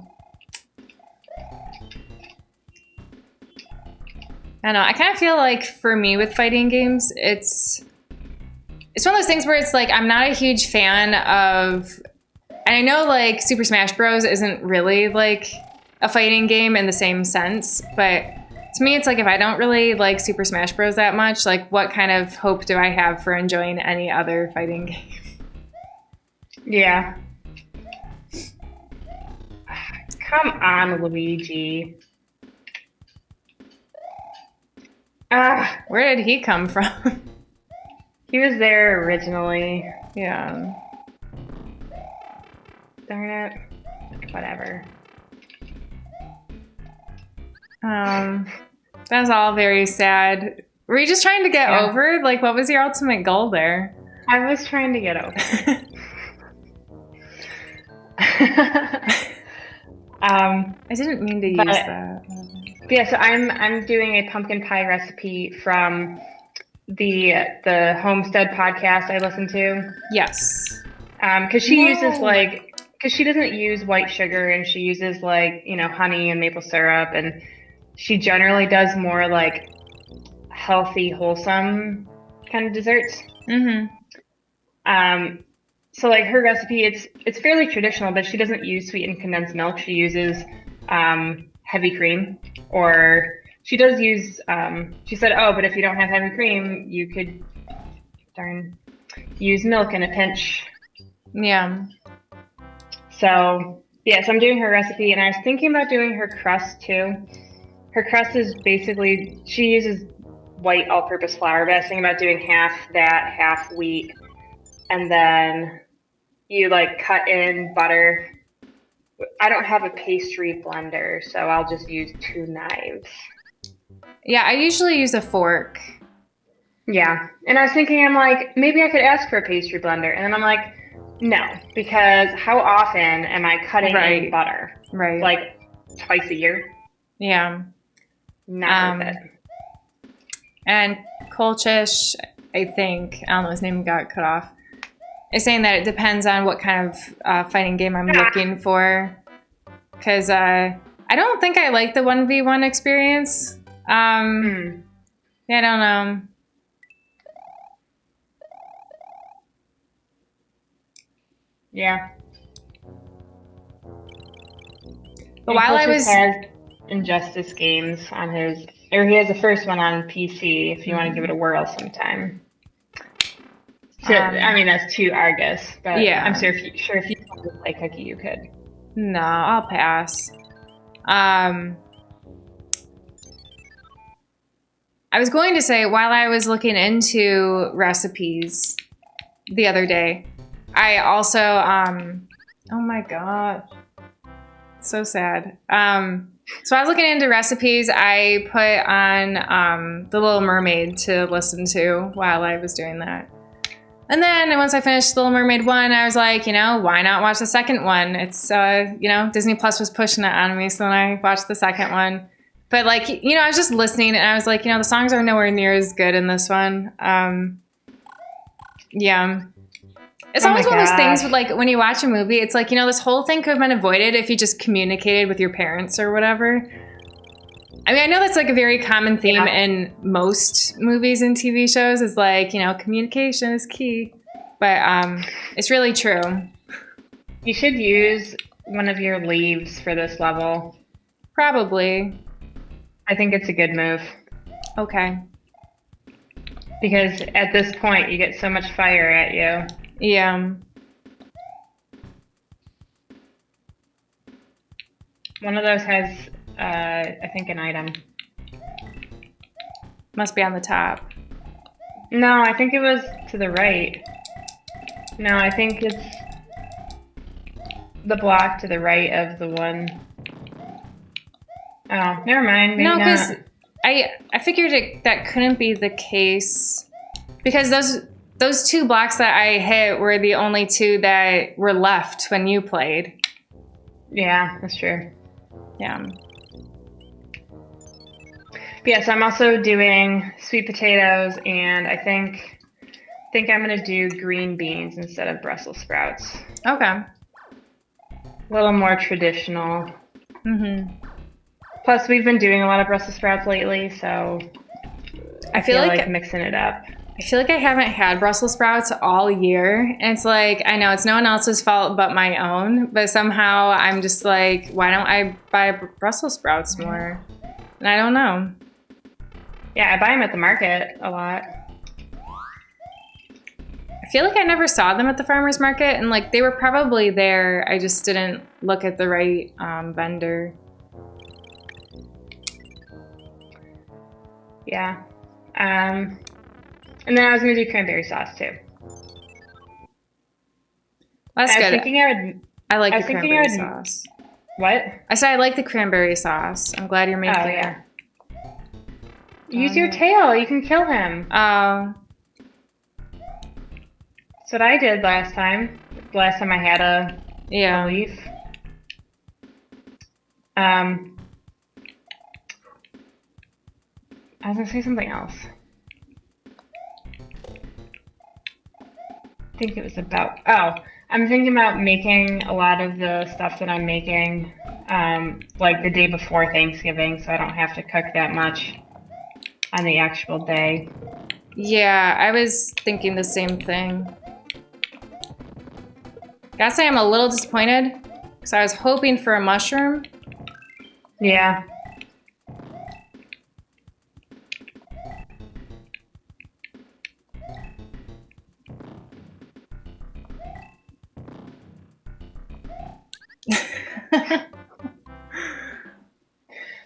I don't know. I kind of feel like for me with fighting games, it's one of those things where it's like I'm not a huge fan of, and I know like Super Smash Bros. Isn't really like a fighting game in the same sense, but to me, it's like if I don't really like Super Smash Bros. That much, like what kind of hope do I have for enjoying any other fighting game? Yeah. Come on, Luigi. Where did he come from? He was there originally. Yeah. Darn it. Whatever. That's all very sad. Were you just trying to get over? Like, what was your ultimate goal there? I was trying to get over. I didn't mean to use that. Yeah, so I'm doing a pumpkin pie recipe from the Homestead podcast I listen to. Yes. Because she uses because she doesn't use white sugar and she uses honey and maple syrup, and she generally does more like healthy, wholesome kind of desserts. Mm-hmm. So like her recipe, it's fairly traditional, but she doesn't use sweetened condensed milk. She uses heavy cream, or she does use. She said, "Oh, but if you don't have heavy cream, you could use milk in a pinch." Yeah. So so I'm doing her recipe, and I was thinking about doing her crust too. Her crust is basically she uses white all-purpose flour, but I was thinking about doing half that, half wheat, and then you like cut in butter. I don't have a pastry blender, so I'll just use 2 knives. Yeah, I usually use a fork. Yeah, and I was thinking, I'm like, maybe I could ask for a pastry blender, and then I'm like, no, because how often am I cutting in butter? Right. Like twice a year? Yeah. Not worth it. And Kolchish, I think, I don't know, his name got cut off, is saying that it depends on what kind of fighting game I'm looking for. Because I don't think I like the 1v1 experience. Yeah, I don't know. Yeah. But while I was... has Injustice games on his... Or he has the first one on PC, if you want to give it a whirl sometime. So, I mean, that's 2 Argus, but yeah. I'm sure if you wanted to play Cookie, you could. No, I'll pass. I was going to say, while I was looking into recipes the other day, I also, oh my God, so sad. So I was looking into recipes. I put on The Little Mermaid to listen to while I was doing that. And then once I finished Little Mermaid 1, I was like, why not watch the second one? It's, Disney Plus was pushing it on me, so then I watched the second one. But like, I was just listening and I was like, the songs are nowhere near as good in this one. Yeah. It's always one of those things with, like, when you watch a movie, it's like, this whole thing could have been avoided if you just communicated with your parents or whatever. I mean, I know that's like a very common theme in most movies and TV shows is like, communication is key. But it's really true. You should use one of your leaves for this level. Probably. I think it's a good move. Okay. Because at this point, you get so much fire at you. Yeah. One of those has, I think, an item. Must be on the top. No, I think it was to the right. No, I think it's the block to the right of the one. Oh, never mind. Maybe no, because not. I figured that couldn't be the case because those 2 blocks that I hit were the only 2 that were left when you played. Yeah, that's true. Yeah. Yeah, so I'm also doing sweet potatoes, and I think I'm gonna do green beans instead of Brussels sprouts. Okay. A little more traditional. Mm-hmm. Plus, we've been doing a lot of Brussels sprouts lately, so I feel like mixing it up. I feel like I haven't had Brussels sprouts all year. And it's like, I know it's no one else's fault but my own, but somehow I'm just like, why don't I buy Brussels sprouts more? And I don't know. Yeah, I buy them at the market a lot. I I feel like I never saw them at the farmer's market, and like they were probably there. I just didn't look at the right vendor. Yeah. And then I was gonna do cranberry sauce too. That's good. I like the cranberry sauce. What? I said I like the cranberry sauce. I'm glad you're making it. Use your tail. You can kill him. Oh. That's what I did last time. Last time I had a leaf. I was gonna say something else. I think it was about, I'm thinking about making a lot of the stuff that I'm making like the day before Thanksgiving, so I don't have to cook that much on the actual day. Yeah, I was thinking the same thing. Gotta say I'm a little disappointed because I was hoping for a mushroom. Yeah.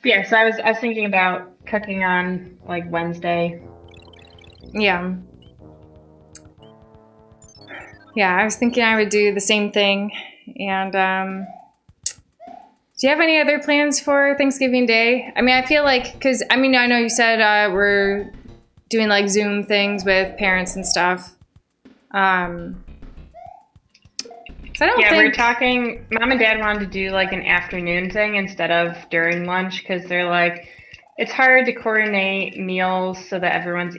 Yeah, so I was thinking about cooking on like Wednesday. Yeah. Yeah, I was thinking I would do the same thing. And do you have any other plans for Thanksgiving Day? I mean, I feel like, because I mean, I know you said we're doing like Zoom things with parents and stuff. So we're talking, Mom and Dad wanted to do like an afternoon thing instead of during lunch because they're like, it's hard to coordinate meals so that everyone's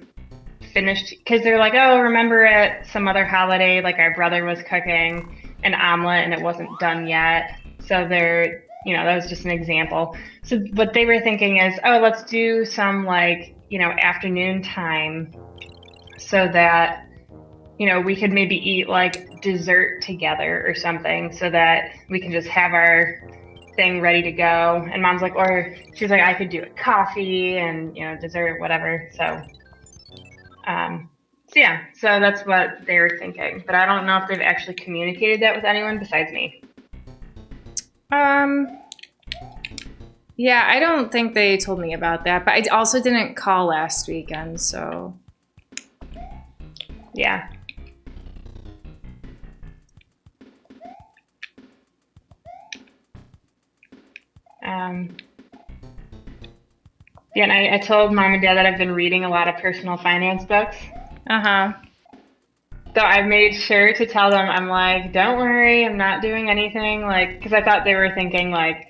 finished. Because they're like, oh, remember at some other holiday, like our brother was cooking an omelet and it wasn't done yet. So they're, that was just an example. So what they were thinking is, oh, let's do some like, afternoon time so that we could maybe eat like dessert together or something so that we can just have our thing ready to go. And Mom's like, or she's like, I could do a coffee and, dessert, whatever. So that's what they were thinking. But I don't know if they've actually communicated that with anyone besides me. Yeah, I don't think they told me about that, but I also didn't call last weekend, so. Yeah. And I told Mom and Dad that I've been reading a lot of personal finance books. Uh-huh. So I made sure to tell them, I'm like, don't worry, I'm not doing anything, like, because I thought they were thinking, like,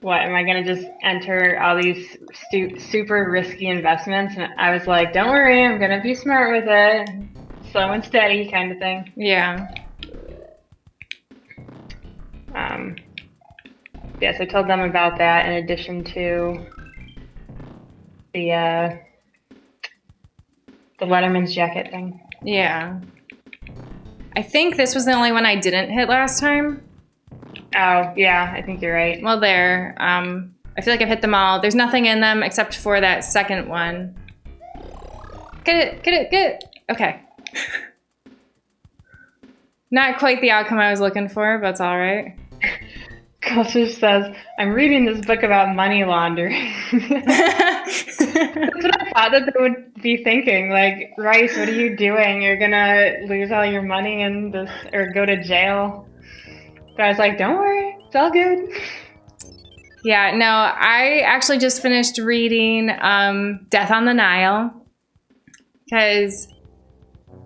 what, am I going to just enter all these super risky investments? And I was like, don't worry, I'm going to be smart with it. Slow and steady kind of thing. Yeah. Yes, I told them about that in addition to the Letterman's jacket thing. Yeah. I think this was the only one I didn't hit last time. Oh, yeah, I think you're right. Well, there. I feel like I've hit them all. There's nothing in them except for that second one. Get it. Okay. Not quite the outcome I was looking for, but it's all right. Culture says, I'm reading this book about money laundering. That's what I thought that they would be thinking. Like, Rice, what are you doing? You're going to lose all your money in this or go to jail. But I was like, don't worry. It's all good. Yeah, no, I actually just finished reading Death on the Nile. Because,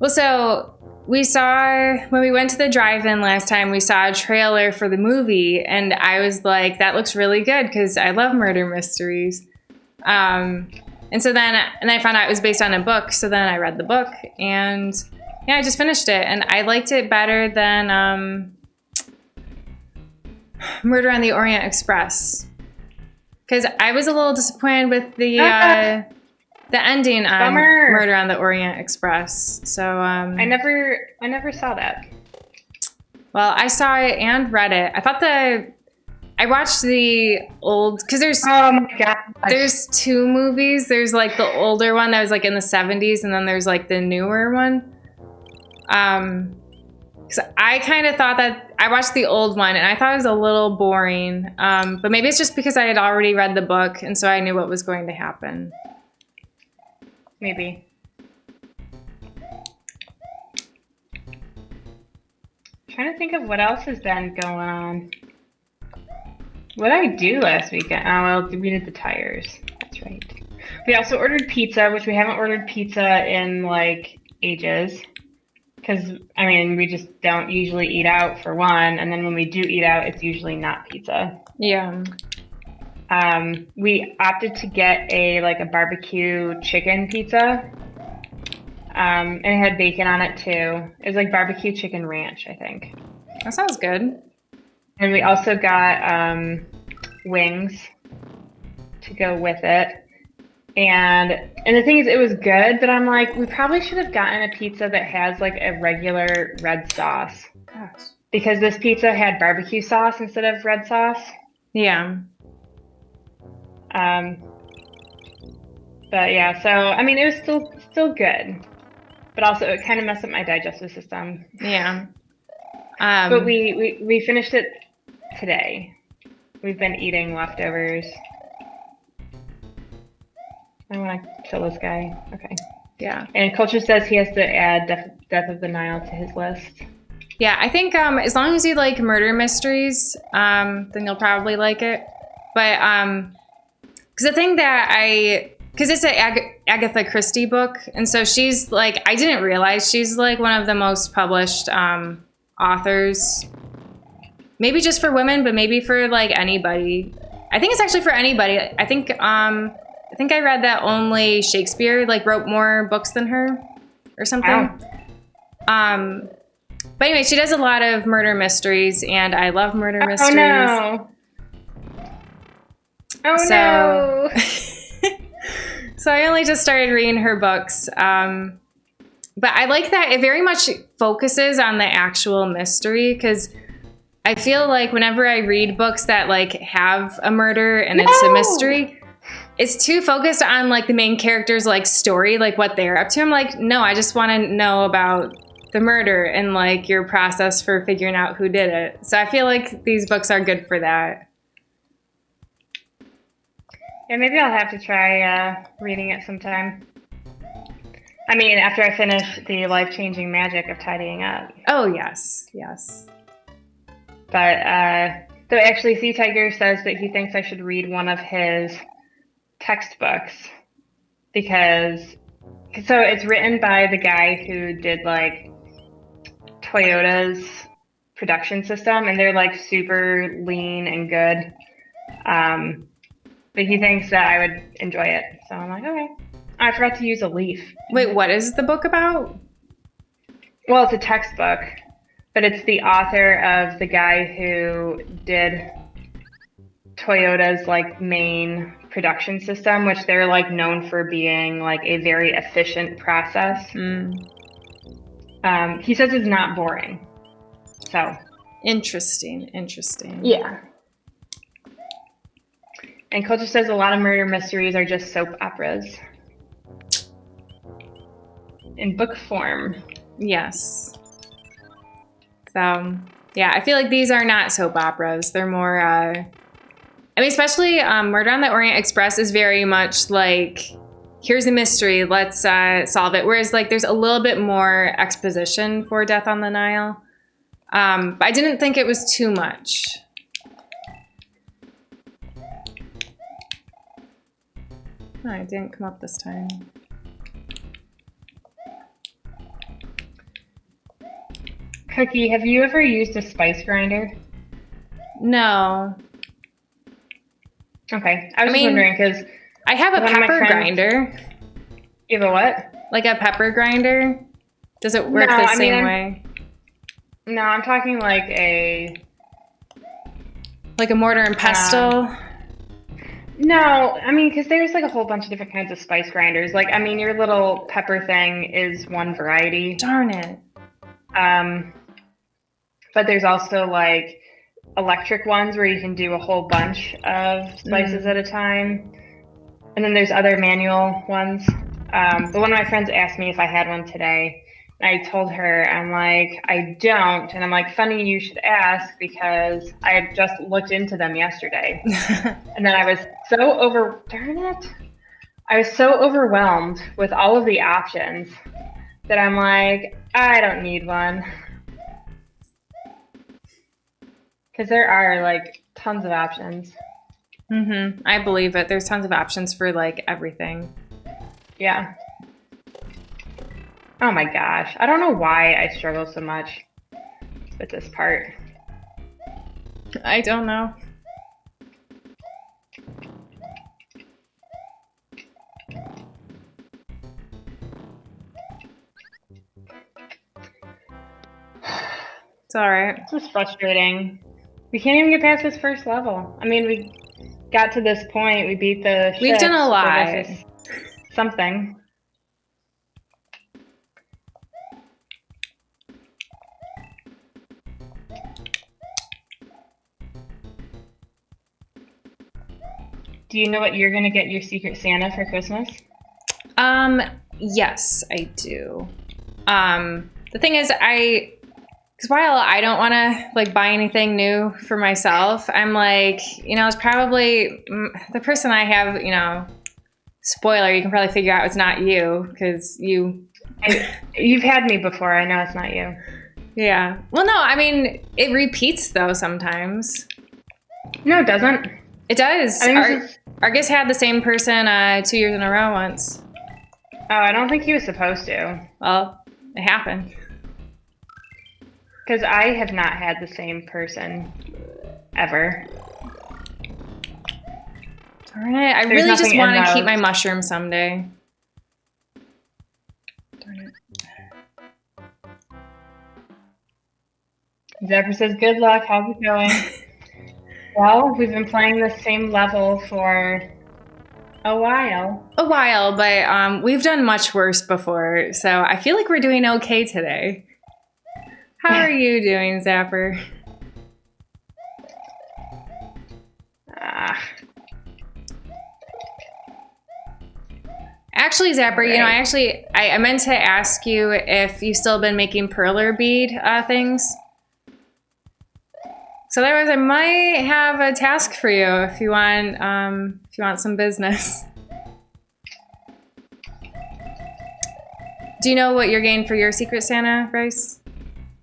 so we saw, when we went to the drive-in last time, we saw a trailer for the movie, and I was like, that looks really good, because I love murder mysteries. And so then I found out it was based on a book, so then I read the book, and yeah, I just finished it, and I liked it better than Murder on the Orient Express. Because I was a little disappointed with the ending on Murder on the Orient Express. So I never saw that. Well, I saw it and read it. I watched the old, because there's oh my god, there's two movies. There's like the older one that was like in the 70s, and then there's like the newer one. Because I kind of thought that I watched the old one and I thought it was a little boring. But maybe it's just because I had already read the book and so I knew what was going to happen. Maybe. Trying to think of what else has been going on. What did I do last weekend? Oh, well, we did the tires. That's right. We also ordered pizza, which we haven't ordered pizza in like ages. Because, I mean, we just don't usually eat out for one. And then when we do eat out, it's usually not pizza. Yeah. We opted to get a barbecue chicken pizza. And it had bacon on it too. It was like barbecue chicken ranch, I think. That sounds good. And we also got wings to go with it. And the thing is, it was good, but I'm like, we probably should have gotten a pizza that has like a regular red sauce. Gosh. Because this pizza had barbecue sauce instead of red sauce. Yeah. But yeah, so I mean, it was still good. But also, it kind of messed up my digestive system. Yeah. But we finished it today. We've been eating leftovers. I want to kill this guy. Okay. Yeah. And Culture says he has to add Death of the Nile to his list. Yeah, I think as long as you like murder mysteries, then you'll probably like it. But because the thing that because it's an Agatha Christie book, and so she's like, I didn't realize she's like one of the most published authors, maybe just for women, but maybe for like anybody. I think it's actually for anybody. I think I read that only Shakespeare like wrote more books than her or something. Wow. But anyway, she does a lot of murder mysteries, and I love murder mysteries. Oh no. So I only just started reading her books. But I like that it very much focuses on the actual mystery, because I feel like whenever I read books that like have a murder and it's a mystery, it's too focused on like the main character's like story, like what they're up to. I'm like, no, I just want to know about the murder and like your process for figuring out who did it. So I feel like these books are good for that. Yeah, maybe I'll have to try reading it sometime. I mean, after I finish the life-changing magic of tidying up. Oh, yes. Yes. But, so actually, Sea Tiger says that he thinks I should read one of his textbooks. Because, so it's written by the guy who did, like, Toyota's production system. And they're, like, super lean and good. But he thinks that I would enjoy it. So I'm like, okay. I forgot to use a leaf. Wait, what is the book about? Well, it's a textbook, but it's the author of the guy who did Toyota's like main production system, which they're like known for being like a very efficient process. He says it's not boring. So interesting. Yeah. And Culture says a lot of murder mysteries are just soap operas. In book form. Yes. So, yeah, I feel like these are not soap operas. They're more, I mean, especially Murder on the Orient Express is very much like, here's a mystery, let's solve it. Whereas, like, there's a little bit more exposition for Death on the Nile. But I didn't think it was too much. Oh, it didn't come up this time. Cookie, have you ever used a spice grinder? No. Okay. I was just wondering because I have a pepper grinder. You have a what? Like a pepper grinder? Does it work the same way? No, I'm talking like a mortar and pestle? No, I mean, because there's like a whole bunch of different kinds of spice grinders. Like, I mean, your little pepper thing is one variety. Darn it. But there's also like electric ones where you can do a whole bunch of spices at a time. And then there's other manual ones. But one of my friends asked me if I had one today. I told her, I'm like, I don't. And I'm like, funny you should ask because I had just looked into them yesterday. And then I was darn it. I was so overwhelmed with all of the options that I'm like, I don't need one. Because there are like tons of options. I believe it. There's tons of options for like everything. Yeah. Oh my gosh. I don't know why I struggle so much with this part. I don't know. It's all right. This is frustrating. We can't even get past this first level. I mean, we got to this point. We beat the ships. We've done a lot. Something. Do you know what you're going to get your Secret Santa for Christmas? Yes, I do. The thing is, because while I don't want to like buy anything new for myself, I'm like, it's probably the person I have, spoiler, you can probably figure out it's not you because you've had me before. I know it's not you. Yeah. Well, no, I mean, it repeats though sometimes. No, it doesn't. It does. Argus had the same person 2 years in a row once. Oh, I don't think he was supposed to. Well, it happened. Because I have not had the same person ever. Darn it. I really just want to keep my mushroom someday. Darn it. Zephyr says, good luck. How's it going? Well, we've been playing the same level for a while. But we've done much worse before, so I feel like we're doing okay today. How are you doing, Zapper? Actually, Zapper, right. I meant to ask you if you've still been making perler bead things. So otherwise, I might have a task for you if you want some business. Do you know what you're getting for your Secret Santa, Bryce?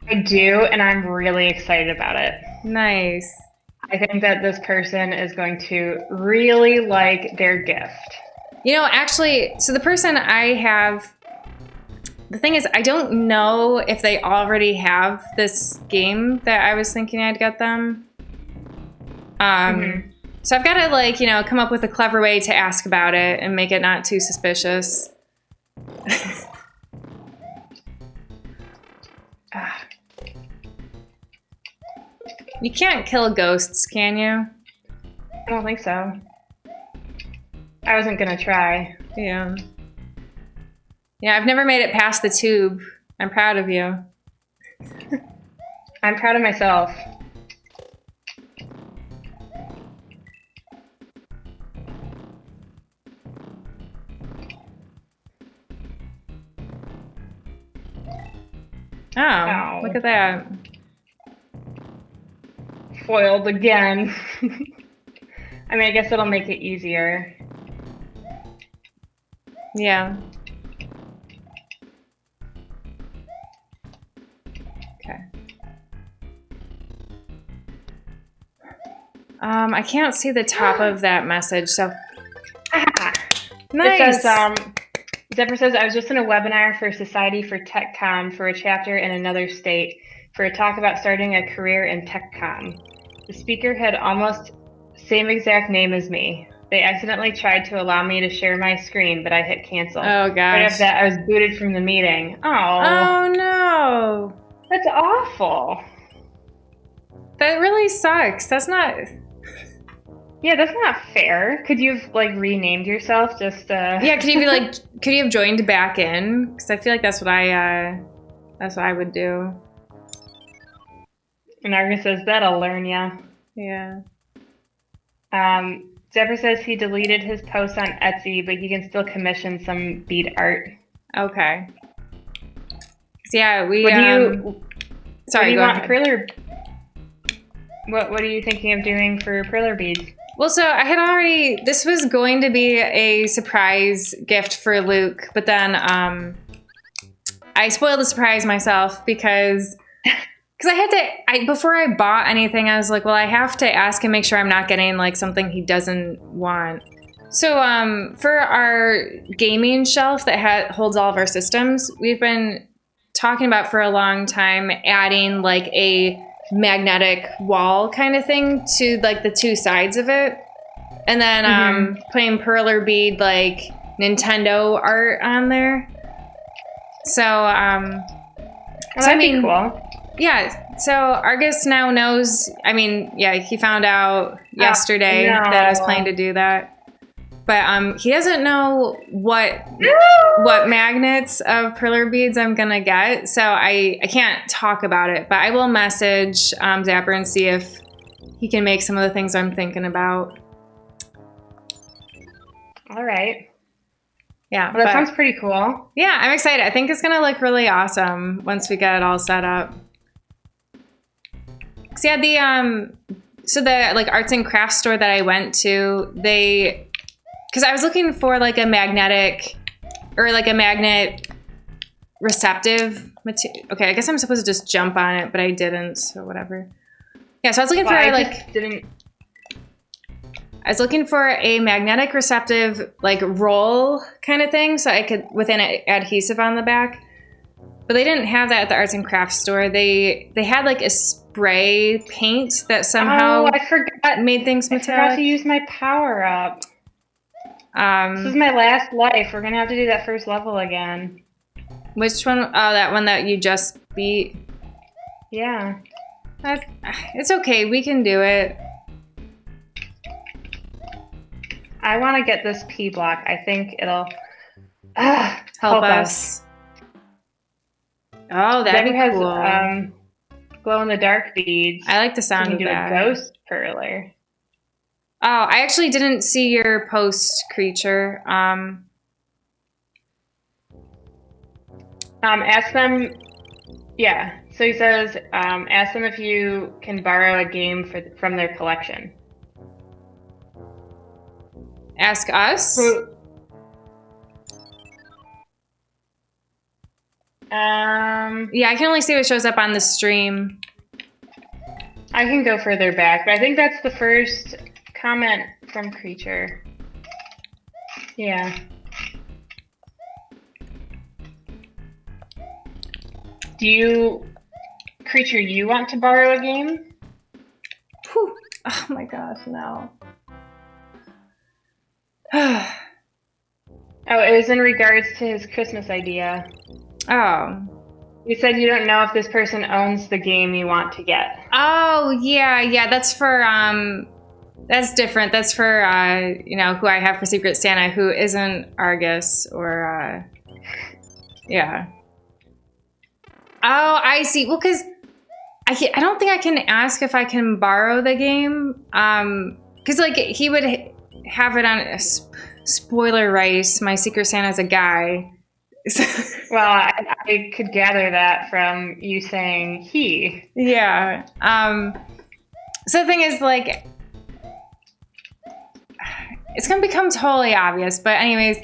I do, and I'm really excited about it. Nice. I think that this person is going to really like their gift. Actually, so the person I have, the thing is, I don't know if they already have this game that I was thinking I'd get them. So I've got to come up with a clever way to ask about it and make it not too suspicious. You can't kill ghosts, can you? I don't think so. I wasn't gonna try. Yeah. Yeah, I've never made it past the tube. I'm proud of you. I'm proud of myself. Oh, look at that. Foiled again. I mean, I guess it'll make it easier. Yeah. Okay. I can't see the top of that message, so. Nice. It says, Zephyr says, I was just in a webinar for Society for TechCom for a chapter in another state for a talk about starting a career in TechCom. The speaker had almost same exact name as me. They accidentally tried to allow me to share my screen, but I hit cancel. Oh, gosh. Right after that, I was booted from the meeting. Oh, no. That's awful. That really sucks. That's not... Yeah, that's not fair. Could you have, renamed yourself just, Yeah, could you have joined back in? Because I feel like that's what I would do. And Argus says, that'll learn ya. Yeah. Zephyr says he deleted his post on Etsy, but he can still commission some bead art. Okay. Yeah, we. Sorry, go ahead. What are you thinking of doing for perler beads? Well, so I had already. This was going to be a surprise gift for Luke, but then I spoiled the surprise myself because I had to. Before I bought anything, I was like, well, I have to ask and make sure I'm not getting like something he doesn't want. So for our gaming shelf that holds all of our systems, we've been talking about for a long time adding like a magnetic wall kind of thing to like the two sides of it, and then putting perler bead like Nintendo art on there. So that'd be cool. Yeah, so Argus now knows. I mean, yeah, he found out yesterday that I was planning to do that. But he doesn't know what magnets of perler beads I'm gonna get, so I can't talk about it. But I will message Zapper and see if he can make some of the things I'm thinking about. All right. Yeah. Well, that sounds pretty cool. Yeah, I'm excited. I think it's gonna look really awesome once we get it all set up. So yeah, the like arts and crafts store that I went to, because I was looking for like a magnetic or like a magnet receptive material. Okay, I guess I'm supposed to just jump on it, but I didn't, so whatever. Yeah, so I was looking I was looking for a magnetic receptive like roll kind of thing, so I could with an adhesive on the back. But they didn't have that at the arts and crafts store. They had like a spray paint that somehow I forgot made things metallic. I forgot to use my power up. This is my last life. We're gonna have to do that first level again. Which one? Oh, that one that you just beat. Yeah. It's okay. We can do it. I want to get this P block. I think it'll help us. Oh, that'd be cool. Glow in the dark beads. I like the sound of that. You can do a ghost perler. Oh, I actually didn't see your post, Creature. Ask them. Yeah. So he says, ask them if you can borrow a game from their collection. Ask us? Yeah, I can only see what shows up on the stream. I can go further back, but I think that's the first comment from Creature. Yeah. Creature, you want to borrow a game? Whew. Oh my gosh, no. Oh, it was in regards to his Christmas idea. Oh. You said you don't know if this person owns the game you want to get. Oh, yeah, that's for, that's different. That's for, who I have for Secret Santa, who isn't Argus or, yeah. Oh, I see. Well, because I don't think I can ask if I can borrow the game. Because, like, he would have it on spoiler rice. My Secret Santa's a guy. Well, I could gather that from you saying he. Yeah. So the thing is, like, it's going to become totally obvious. But anyways,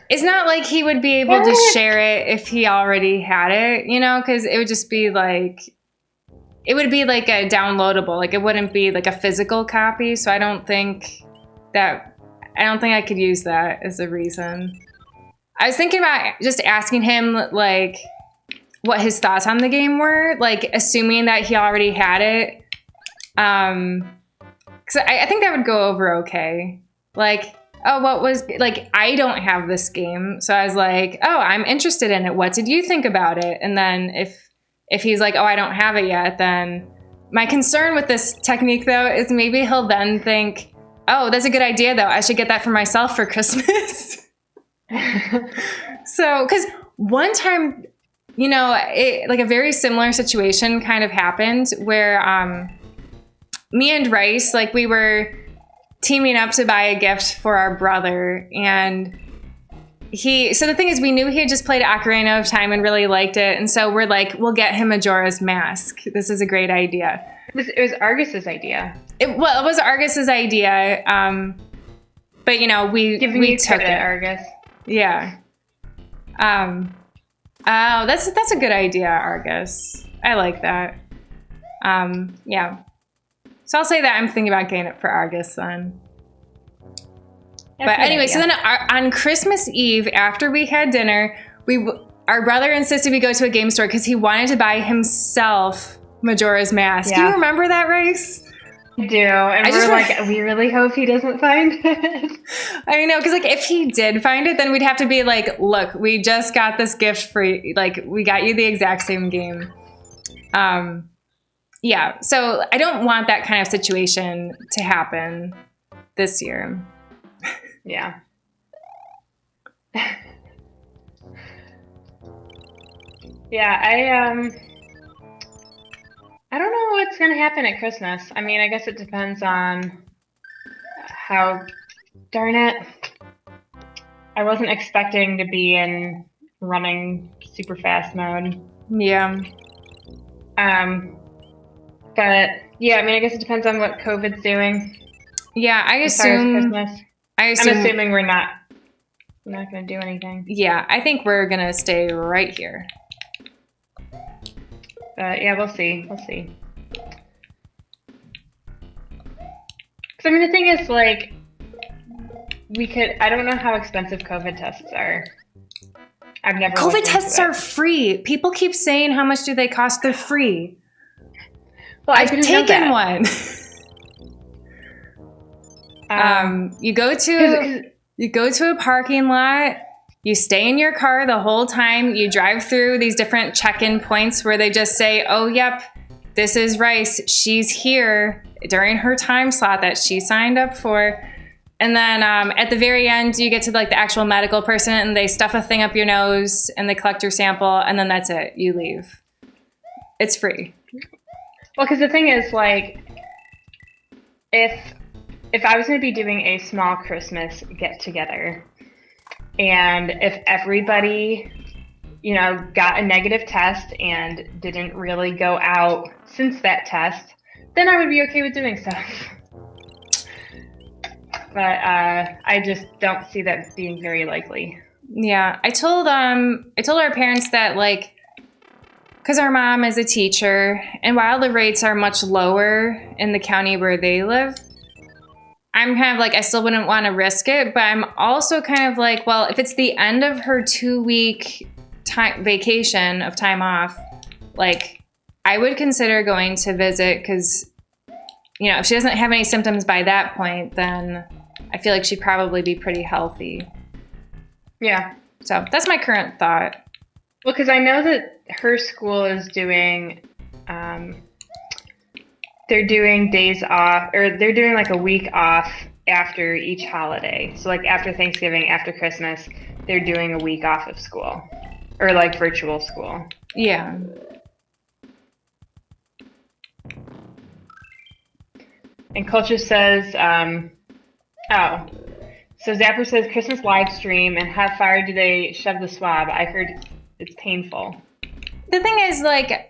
it's not like he would be able to share it if he already had it, because it would just be like, it would be like a downloadable. Like, it wouldn't be like a physical copy. So I don't think I could use that as a reason. I was thinking about just asking him, like, what his thoughts on the game were, like, assuming that he already had it. Because I think that would go over okay. Like, I don't have this game. So I was like, oh, I'm interested in it. What did you think about it? And then if he's like, oh, I don't have it yet, then my concern with this technique, though, is maybe he'll then think, oh, that's a good idea, though. I should get that for myself for Christmas. So, because one time, like a very similar situation kind of happened where me and Rice, like, we were teaming up to buy a gift for our brother, and So the thing is, we knew he had just played Ocarina of Time and really liked it. And so we're like, we'll get him Majora's Mask. This is a great idea. It was Argus's idea. It was Argus's idea. But, you know, we took it. Argus. Yeah. Oh, that's a good idea, Argus. I like that. Yeah. So I'll say that I'm thinking about getting it for Argus then. But anyway, so then on Christmas Eve, after we had dinner, our brother insisted we go to a game store because he wanted to buy himself Majora's Mask. Yeah. Do you remember that, Race? I do. And we're like, we really hope he doesn't find it. I know, because like if he did find it, then we'd have to be like, look, we just got this gift for you. Like, we got you the exact same game. Yeah, so I don't want that kind of situation to happen this year. Yeah. Yeah, I don't know what's going to happen at Christmas. I mean, I guess it depends on darn it. I wasn't expecting to be in running super fast mode. Yeah. But yeah, I mean, I guess it depends on what COVID's doing. Yeah, I'm assuming we're not going to do anything. Yeah, I think we're going to stay right here. Yeah, we'll see. We'll see. Because, I mean, the thing is, like, I don't know how expensive COVID tests are. I've never. COVID tests are free. People keep saying, how much do they cost? They're free. Well, I've taken one. You go to a parking lot. You stay in your car the whole time. You drive through these different check-in points where they just say, oh, yep, this is Rice. She's here during her time slot that she signed up for. And then at the very end, you get to like the actual medical person and they stuff a thing up your nose and they collect your sample and then that's it. You leave. It's free. Well, because the thing is, like, if I was going to be doing a small Christmas get-together, and if everybody, you know, got a negative test and didn't really go out since that test, then I would be okay with doing stuff. But I just don't see that being very likely. Yeah, I told our parents that, like, because our mom is a teacher, and while the rates are much lower in the county where they live, I'm kind of like, I still wouldn't want to risk it, but I'm also kind of like, well, if it's the end of her 2-week vacation of time off, like, I would consider going to visit because, you know, if she doesn't have any symptoms by that point, then I feel like she'd probably be pretty healthy. Yeah. So that's my current thought. Well, because I know that her school is doing, they're doing days off, or they're doing like a week off after each holiday. So like after Thanksgiving, after Christmas, they're doing a week off of school, or like virtual school. Yeah. And Culture says, so Zapper says Christmas live stream, and how far do they shove the swab? I heard it's painful. The thing is, like,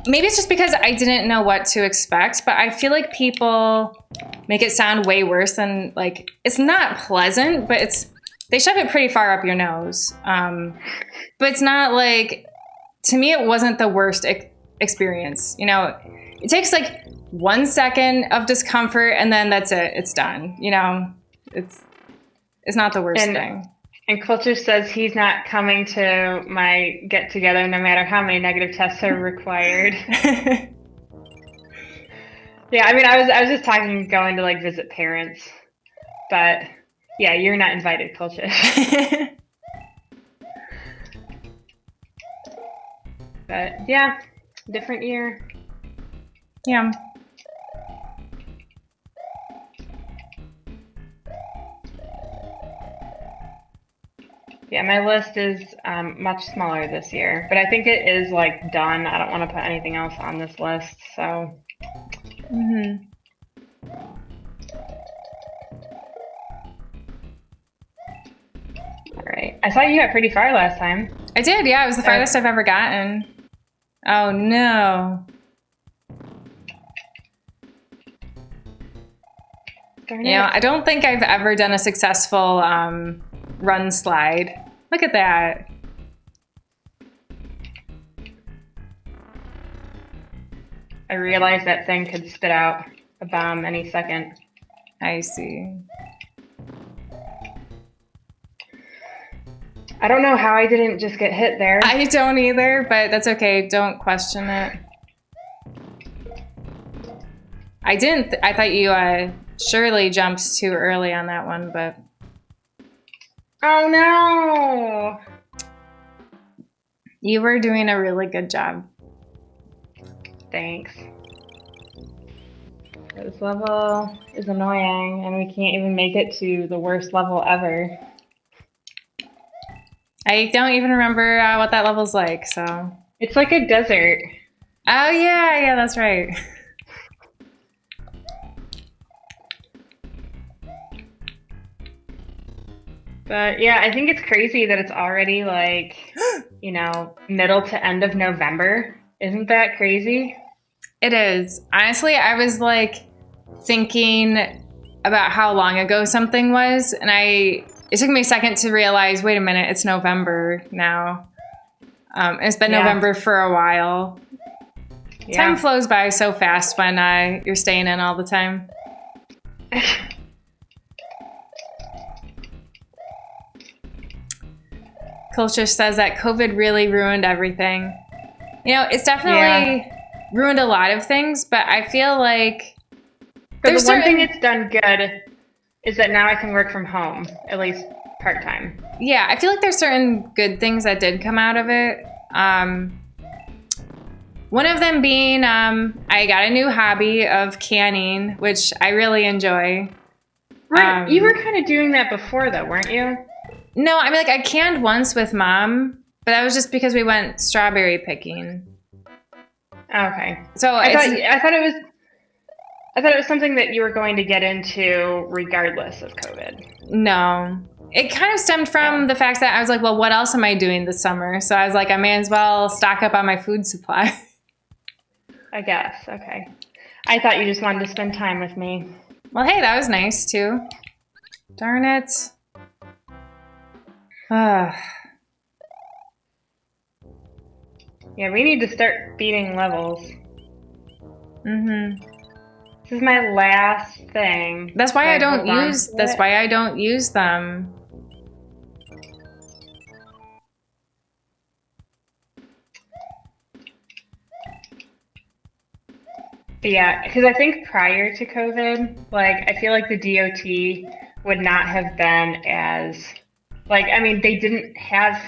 maybe it's just because I didn't know what to expect, but I feel like people make it sound way worse than, like, it's not pleasant, but they shove it pretty far up your nose. But it's not like, to me, it wasn't the worst experience. You know, it takes like 1 second of discomfort and then that's it. It's done. You know, it's not the worst thing. And Culture says he's not coming to my get together no matter how many negative tests are required. Yeah, I mean, I was just talking going to like visit parents, but yeah, you're not invited, Culture. But yeah, different year. Yeah. Yeah, my list is much smaller this year, but I think it is like done. I don't want to put anything else on this list, so. Mm-hmm. All right. I thought you got pretty far last time. I did, yeah. It was the farthest I've ever gotten. Oh, no. Darn You know, it. I don't think I've ever done a successful run slide. Look at that. I realized that thing could spit out a bomb any second. I see. I don't know how I didn't just get hit there. I don't either, but that's okay. Don't question it. I didn't. I thought you surely jumped too early on that one, but. Oh no! You were doing a really good job. Thanks. This level is annoying, and we can't even make it to the worst level ever. I don't even remember what that level's like, so. It's like a desert. Oh, yeah, that's right. But yeah, I think it's crazy that it's already like, you know, middle to end of November. Isn't that crazy? It is. Honestly, I was like thinking about how long ago something was, and it took me a second to realize, wait a minute, it's November now. It's been November for a while. Yeah. Time flows by so fast when you're staying in all the time. Culture says that COVID really ruined everything. You know, it's definitely ruined a lot of things, but I feel like there's one thing it's done good is that now I can work from home, at least part-time. Yeah, I feel like there's certain good things that did come out of it. One of them being I got a new hobby of canning, which I really enjoy. Right. You were kind of doing that before, though, weren't you? No, I mean, like, I canned once with Mom, but that was just because we went strawberry picking. Okay. So I thought it was something that you were going to get into regardless of COVID. No. It kind of stemmed from the fact that I was like, well, what else am I doing this summer? So I was like, I may as well stock up on my food supply. I guess. Okay. I thought you just wanted to spend time with me. Well, hey, that was nice, too. Darn it. Yeah, we need to start beating levels. Mm-hmm. This is my last thing. That's why I don't use them. Yeah, because I think prior to COVID, like, I feel like the DOT would not have been as, like, I mean, they didn't have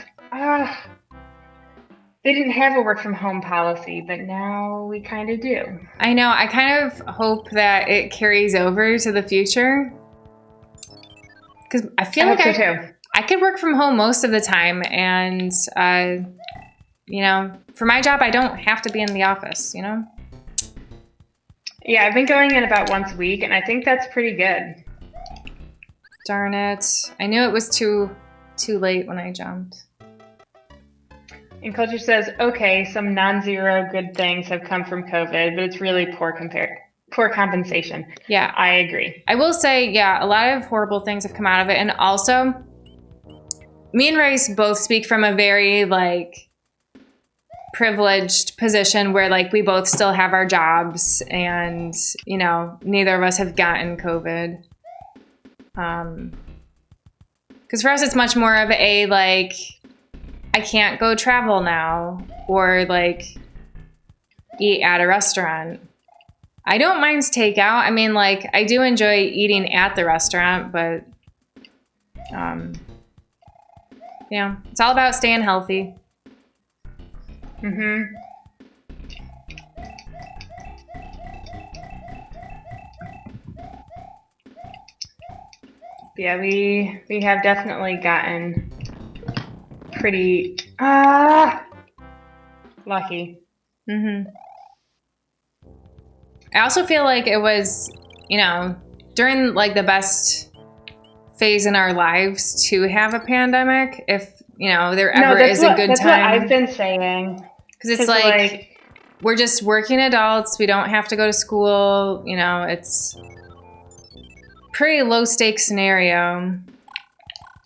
a work from home policy, but now we kind of do. I know. I kind of hope that it carries over to the future. Because I feel like I could work from home most of the time. And, you know, for my job, I don't have to be in the office, you know? Yeah, I've been going in about once a week, and I think that's pretty good. Darn it. I knew it was too late when I jumped. And Culture says, okay, some non-zero good things have come from COVID, but it's really poor compensation. Yeah. I agree. I will say, yeah, a lot of horrible things have come out of it. And also, me and Rice both speak from a very, like, privileged position where, like, we both still have our jobs and, you know, neither of us have gotten COVID. Because for us, it's much more of a, like, I can't go travel now or, like, eat at a restaurant. I don't mind takeout. I mean, like, I do enjoy eating at the restaurant, but, yeah, it's all about staying healthy. Mm-hmm. Yeah, we have definitely gotten pretty lucky. Mm-hmm. I also feel like it was, you know, during like the best phase in our lives to have a pandemic if, there ever is a good that's time. That's what I've been saying. Because it's like we're just working adults. We don't have to go to school. It's pretty low stakes scenario.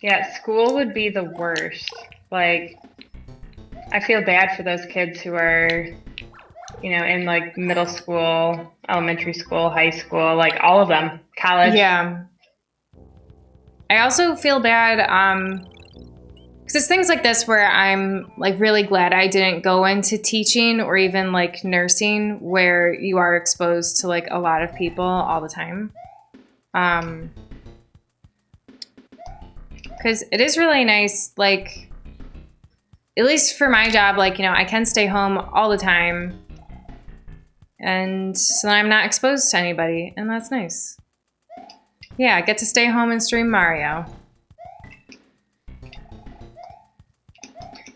Yeah, school would be the worst. Like, I feel bad for those kids who are, in like middle school, elementary school, high school, like all of them, college. Yeah. I also feel bad because it's things like this where I'm like really glad I didn't go into teaching or even like nursing where you are exposed to like a lot of people all the time. Because it is really nice, like, at least for my job, like, I can stay home all the time. And so I'm not exposed to anybody. And that's nice. Yeah, I get to stay home and stream Mario.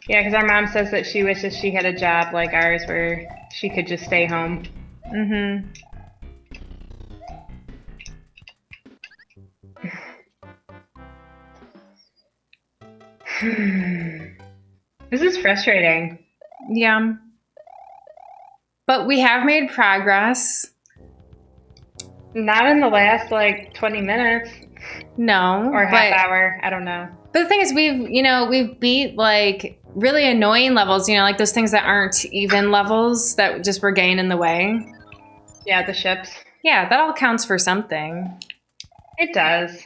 Yeah, because our mom says that she wishes she had a job like ours where she could just stay home. Mm-hmm. This is frustrating. Yeah. But we have made progress. Not in the last, 20 minutes. No. Or half hour. I don't know. But the thing is, we've beat, really annoying levels, like those things that aren't even levels that just were getting in the way. Yeah, the ships. Yeah, that all counts for something. It does.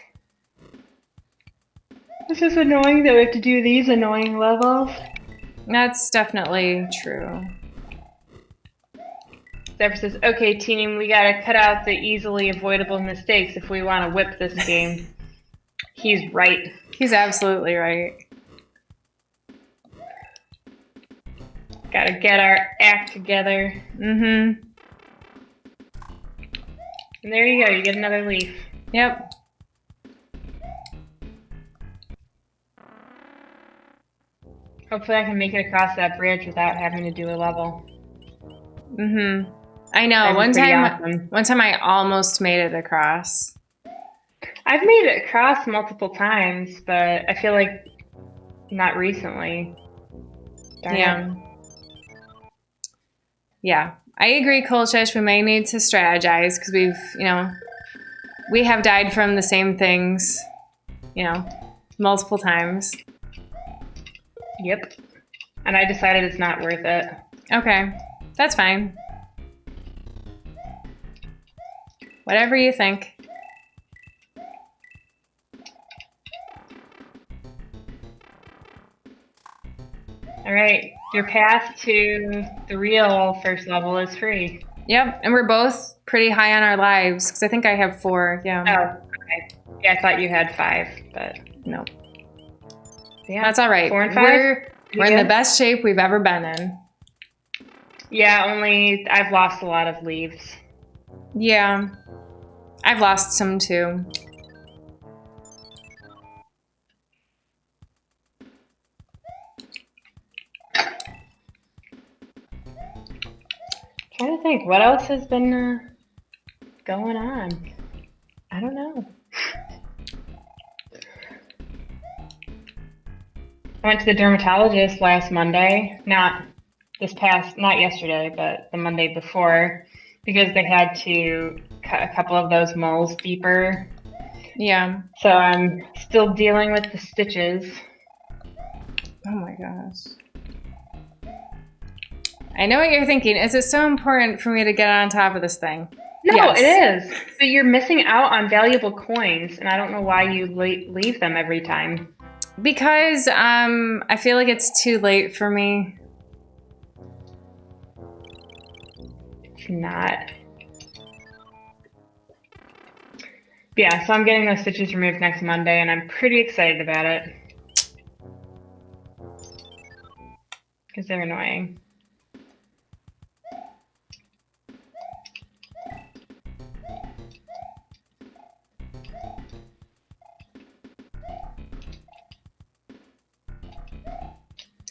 It's just annoying that we have to do these annoying levels. That's definitely true. Zephyr says, okay, team, we gotta cut out the easily avoidable mistakes if we want to whip this game. He's right. He's absolutely right. Gotta get our act together. Mm-hmm. And there you go, you get another leaf. Yep. Hopefully I can make it across that bridge without having to do a level. Mm-hmm. I know. One time I almost made it across. I've made it across multiple times, but I feel like not recently. Darn it. Yeah. I agree, Kolshish. We may need to strategize because we have died from the same things, multiple times. Yep. And I decided it's not worth it. Okay. That's fine. Whatever you think. All right. Your path to the real first level is free. Yep. And we're both pretty high on our lives because I think I have 4. Yeah. Oh, okay. Yeah, I thought you had 5, but no. Yeah. That's all right. 4 and 5? We're in the best shape we've ever been in. Yeah, only I've lost a lot of leaves. Yeah. I've lost some too. Trying to think, what else has been going on? I don't know. I went to the dermatologist last Monday, not yesterday, but the Monday before, because they had to cut a couple of those moles deeper. Yeah. So I'm still dealing with the stitches. Oh my gosh. I know what you're thinking. Is it so important for me to get on top of this thing? No, yes. It is. But you're missing out on valuable coins, and I don't know why you leave them every time. Because I feel like it's too late for me. It's not. Yeah, so I'm getting those stitches removed next Monday, and I'm pretty excited about it. Because they're annoying.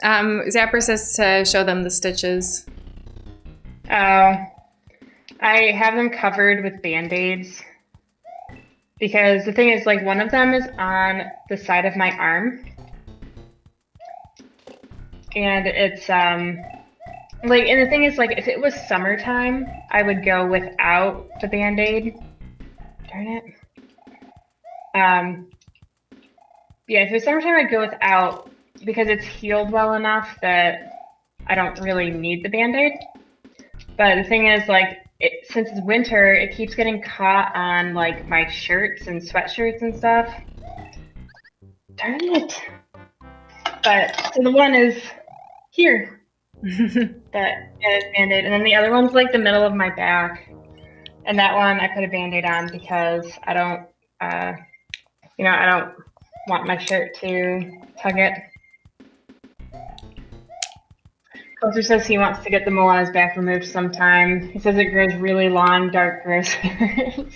Zapper says to show them the stitches. Oh. I have them covered with Band-Aids. because the thing is, like, one of them is on the side of my arm, and it's like, and the thing is, like, if it was summertime, I would go without the Band-Aid. Darn it. Yeah, if it was summertime, I'd go without, because it's healed well enough that I don't really need the Band-Aid. But the thing is, like, since it's winter, it keeps getting caught on, like, my shirts and sweatshirts and stuff. Darn it. But, so the one is here. That is Band-Aid. And then the other one's, like, the middle of my back. And that one I put a Band-Aid on because I don't, you know, I don't want my shirt to tug it. Coulter says he wants to get the mole on his back removed sometime. He says it grows really long, dark, gross hairs.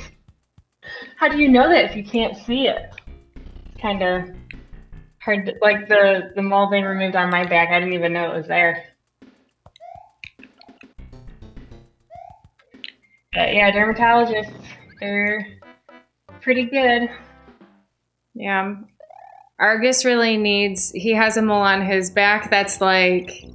How do you know that if you can't see it? It's kind of hard to, like, the mole being removed on my back, I didn't even know it was there. But yeah, dermatologists, they're pretty good. Yeah. Argus really needs, he has a mole on his back that's like,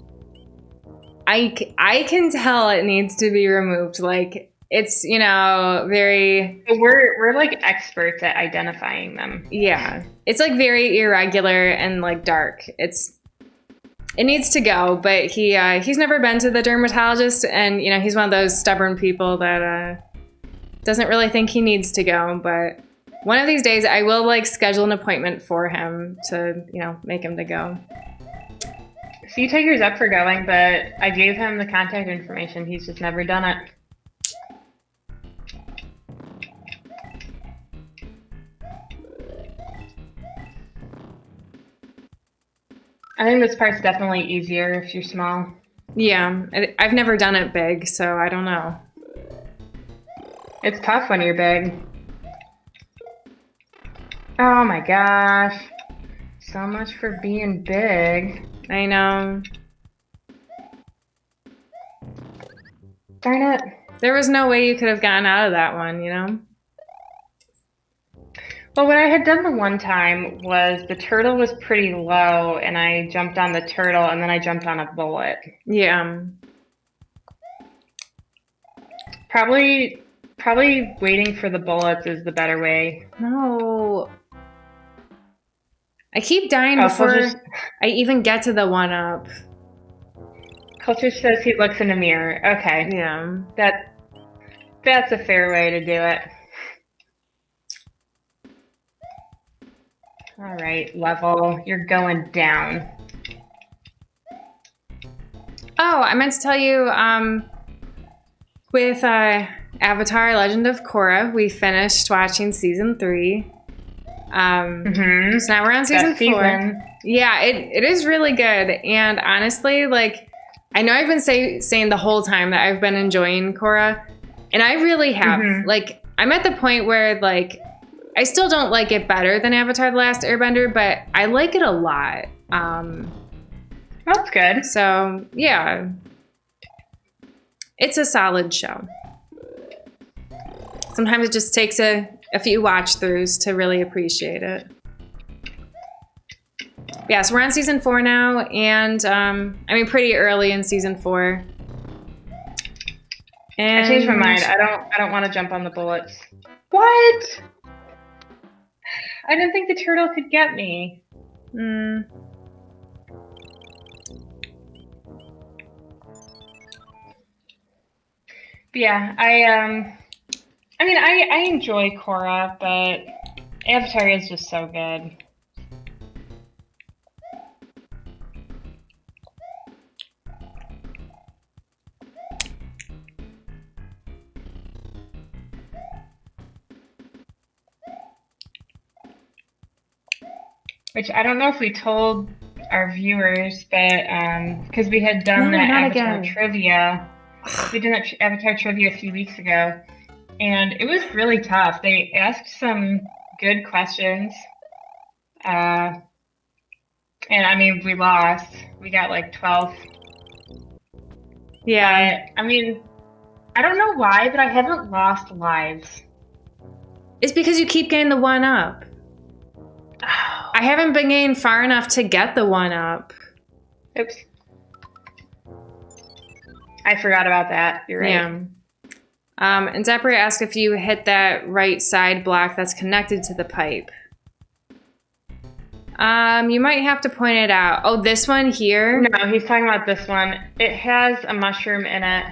I can tell it needs to be removed. Like, it's, you know, very... We're like experts at identifying them. Yeah. It's like very irregular and like dark. It needs to go, but he's never been to the dermatologist, and, you know, he's one of those stubborn people that doesn't really think he needs to go, but one of these days I will, like, schedule an appointment for him to, you know, make him to go. Sea Tiger's up for going, but I gave him the contact information. He's just never done it. I think this part's definitely easier if you're small. Yeah, I've never done it big, so I don't know. It's tough when you're big. Oh my gosh. So much for being big. I know. Darn it. There was no way you could have gotten out of that one, you know? Well, what I had done the one time was the turtle was pretty low, and I jumped on the turtle, and then I jumped on a bullet. Yeah. Probably waiting for the bullets is the better way. No. I keep dying before I even get to the one-up. Coulter says he looks in the mirror. Okay. Yeah. That's a fair way to do it. All right, level. You're going down. Oh, I meant to tell you, with Avatar: Legend of Korra, we finished watching season 3. So now we're on season 4. Yeah, it is really good. And honestly, like, I know I've been saying the whole time that I've been enjoying Korra, and I really have. Like, I'm at the point where, like, I still don't like it better than Avatar: The Last Airbender, but I like it a lot. That's good. So, yeah. It's a solid show. Sometimes it just takes a few watch-throughs to really appreciate it. Yeah, so we're on season 4 now, and I mean, pretty early in season 4. And I changed my mind. I don't want to jump on the bullets. What? I didn't think the turtle could get me. But yeah, I mean, I enjoy Korra, but Avatar is just so good. Which I don't know if we told our viewers, but because we had done that Avatar trivia. We did that Avatar trivia a few weeks ago, and it was really tough. They asked some good questions, and I mean, we lost. We got like 12. Yeah. But, I mean, I don't know why, but I haven't lost lives. It's because you keep getting the 1-up. Oh. I haven't been getting far enough to get the 1-up. Oops. I forgot about that. You're right. Yeah. And Zephyr asked if you hit that right side block that's connected to the pipe. You might have to point it out. Oh, this one here? No, he's talking about this one. It has a mushroom in it,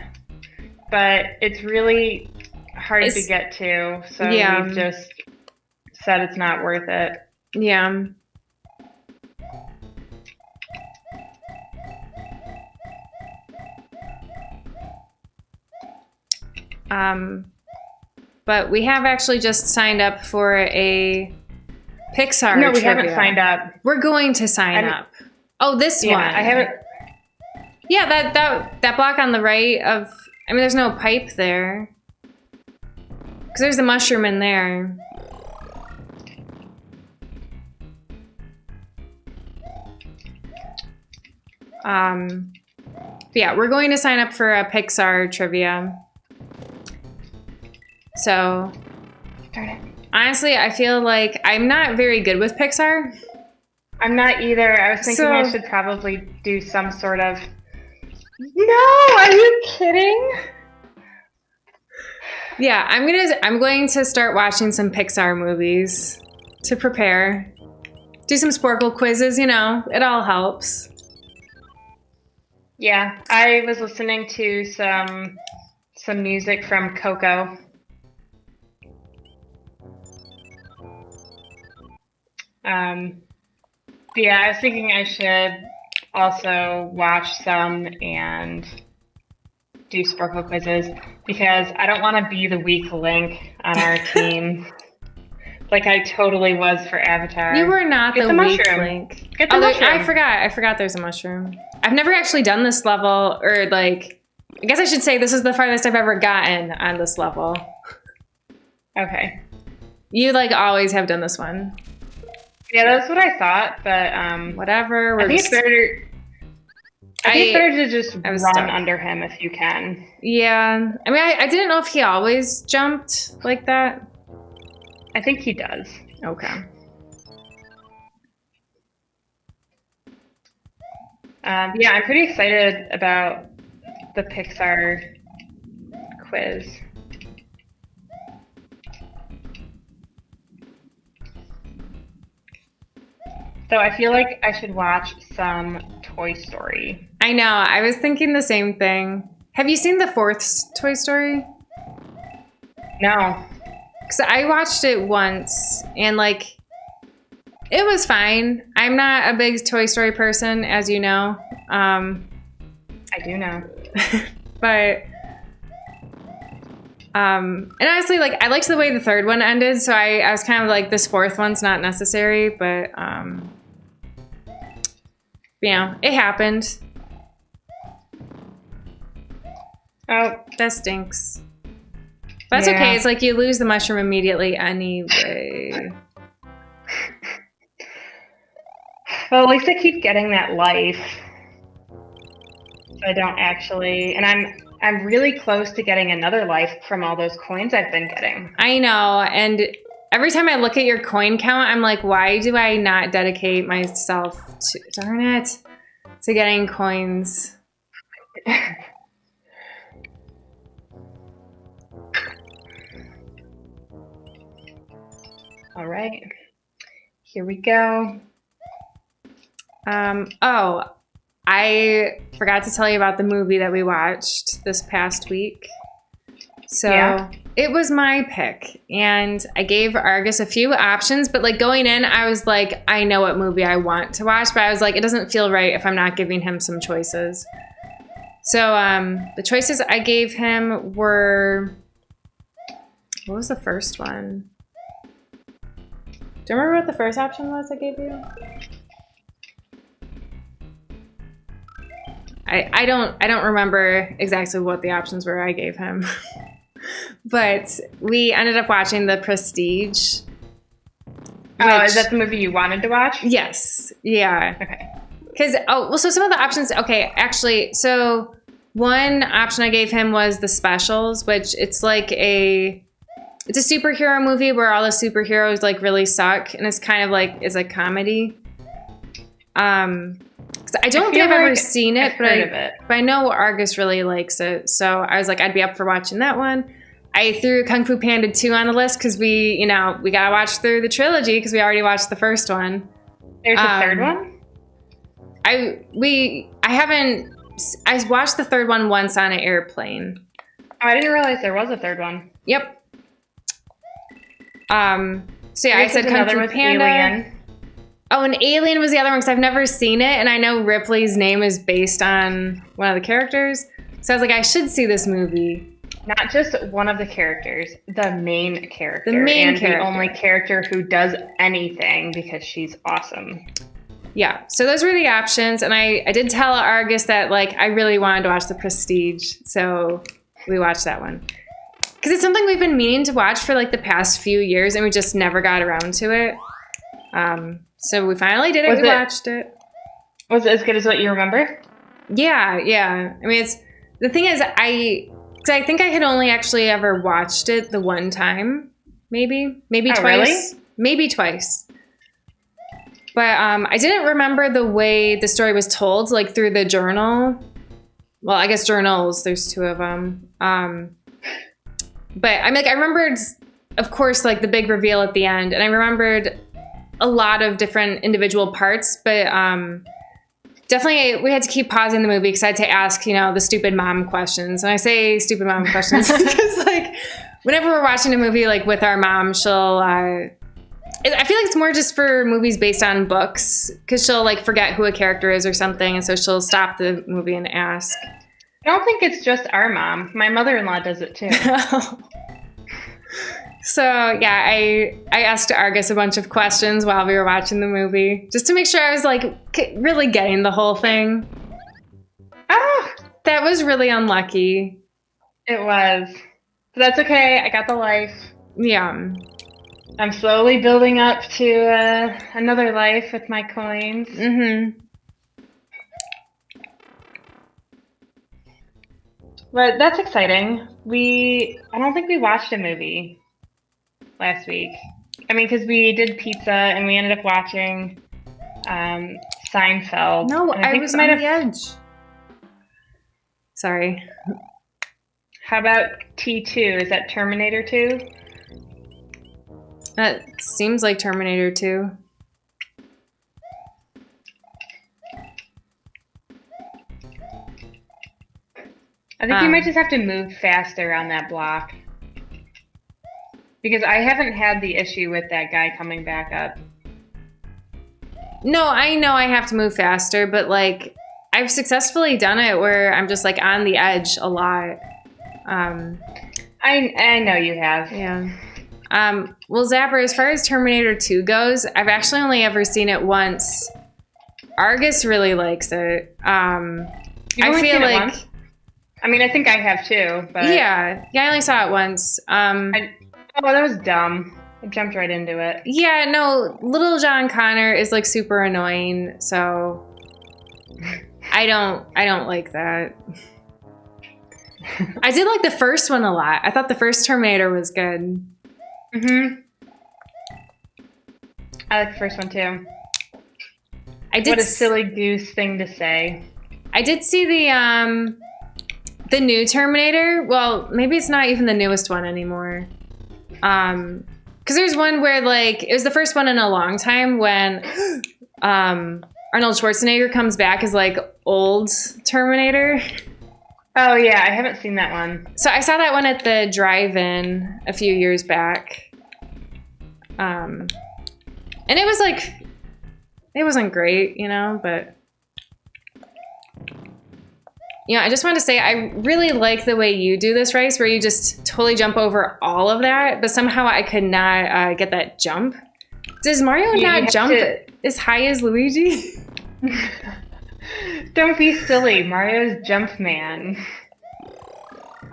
but it's really hard to get to. So we've just said it's not worth it. Yeah. But we have actually just signed up for a Pixar No, we trivia. haven't signed up. We're going to sign up. Oh, this one. I haven't. Yeah, that block on the right of... I mean, there's no pipe there. Because there's a mushroom in there. Yeah, we're going to sign up for a Pixar trivia. So, honestly, I feel like I'm not very good with Pixar. I'm not either. I was thinking I should probably do some sort of... No, are you kidding? Yeah, I'm going to start watching some Pixar movies to prepare. Do some Sporkle quizzes, it all helps. Yeah, I was listening to some music from Coco. Yeah, I was thinking I should also watch some and do Sporkle quizzes because I don't want to be the weak link on our team. Like I totally was for Avatar. You were not the weak link. Get the mushroom. I forgot there's a mushroom. I've never actually done this level, or I guess I should say this is the farthest I've ever gotten on this level. Okay. You always have done this one. Yeah, that's what I thought, but whatever. I think it's better to just run stuck under him if you can. Yeah. I mean, I didn't know if he always jumped like that. I think he does. Okay. Yeah, I'm pretty excited about the Pixar quiz. So I feel like I should watch some Toy Story. I know. I was thinking the same thing. Have you seen the 4th Toy Story? No. Because I watched it once, and it was fine. I'm not a big Toy Story person, as you know. I do know. But, and honestly, I liked the way the 3rd one ended, so I was kind of this 4th one's not necessary, but, it happened. Oh. That stinks. But that's okay. It's you lose the mushroom immediately anyway. Well, at least I keep getting that life. I don't actually... And I'm really close to getting another life from all those coins I've been getting. I know, and every time I look at your coin count, I'm like, why do I not dedicate myself to... Darn it. To getting coins. All right. Here we go. Oh, I forgot to tell you about the movie that we watched this past week. So it was my pick, and I gave Argus a few options, but going in, I was like, I know what movie I want to watch, but I was like, it doesn't feel right if I'm not giving him some choices. So the choices I gave him were, what was the first one? Do you remember what the first option was I gave you? I don't remember exactly what the options were I gave him. But we ended up watching The Prestige. Oh, is that the movie you wanted to watch? Yes. Yeah. Okay. Because, so some of the options, okay, actually, so one option I gave him was The Specials, which it's it's a superhero movie where all the superheroes like really suck, and it's kind of like it's a comedy. I don't think I've ever seen it, but I know Argus really likes it. So I was like, I'd be up for watching that one. I threw Kung Fu Panda 2 on the list because we got to watch through the trilogy because we already watched the first one. There's a third one? I watched the third one once on an airplane. Oh, I didn't realize there was a third one. Yep. So yeah, I said Kung Fu Panda. Alien. Oh, and Alien was the other one because I've never seen it, and I know Ripley's name is based on one of the characters. So I was like, I should see this movie. Not just one of the characters, the main character. The only character who does anything because she's awesome. Yeah, so those were the options, and I did tell Argus that like I really wanted to watch The Prestige, so we watched that one. Because it's something we've been meaning to watch for like the past few years, and we just never got around to it. So we finally did it. We watched it. Was it as good as what you remember? Yeah. I mean, the thing is, I think I had only actually ever watched it the one time, maybe twice, really? Maybe twice. But I didn't remember the way the story was told, like through the journal. Well, I guess journals. There's 2 of them. But I mean, like I remembered, of course, like the big reveal at the end, and I remembered a lot of different individual parts, but definitely we had to keep pausing the movie because I had to ask, the stupid mom questions. And I say stupid mom questions because like whenever we're watching a movie like with our mom, she'll, I feel like it's more just for movies based on books because she'll like forget who a character is or something. And so she'll stop the movie and ask. I don't think it's just our mom. My mother-in-law does it too. So yeah, I asked Argus a bunch of questions while we were watching the movie, just to make sure I was like really getting the whole thing. Ah, that was really unlucky. It was. But that's okay. I got the life. Yeah. I'm slowly building up to another life with my coins. Mm-hmm. But that's exciting. I don't think we watched a movie last week. I mean, because we did pizza and we ended up watching Seinfeld. No, I was on the edge. Sorry. How about T2? Is that Terminator 2? That seems like Terminator 2. I think you might just have to move faster on that block. Because I haven't had the issue with that guy coming back up. No, I know I have to move faster, but like I've successfully done it where I'm just like on the edge a lot. I know you have. Yeah. Well, Zapper, as far as Terminator 2 goes, I've actually only ever seen it once. Argus really likes it. I feel like once? I mean, I think I have too, but yeah, I only saw it once. Oh, that was dumb. I jumped right into it. Yeah, no, little John Connor is like super annoying, so I don't like that. I did like the first one a lot. I thought the first Terminator was good. Mm-hmm. I like the first one too. What a silly goose thing to say. I did see the new Terminator. Well, maybe it's not even the newest one anymore. Because there's one where like it was the first one in a long time when Arnold Schwarzenegger comes back as like old Terminator. Oh yeah, I haven't seen that one. So I saw that one at the drive-in a few years back. And it was like it wasn't great, but I just wanted to say I really like the way you do this, Rice, where you just totally jump over all of that, but somehow I could not get that jump. Does Mario not jump as high as Luigi? Don't be silly. Mario's Jumpman.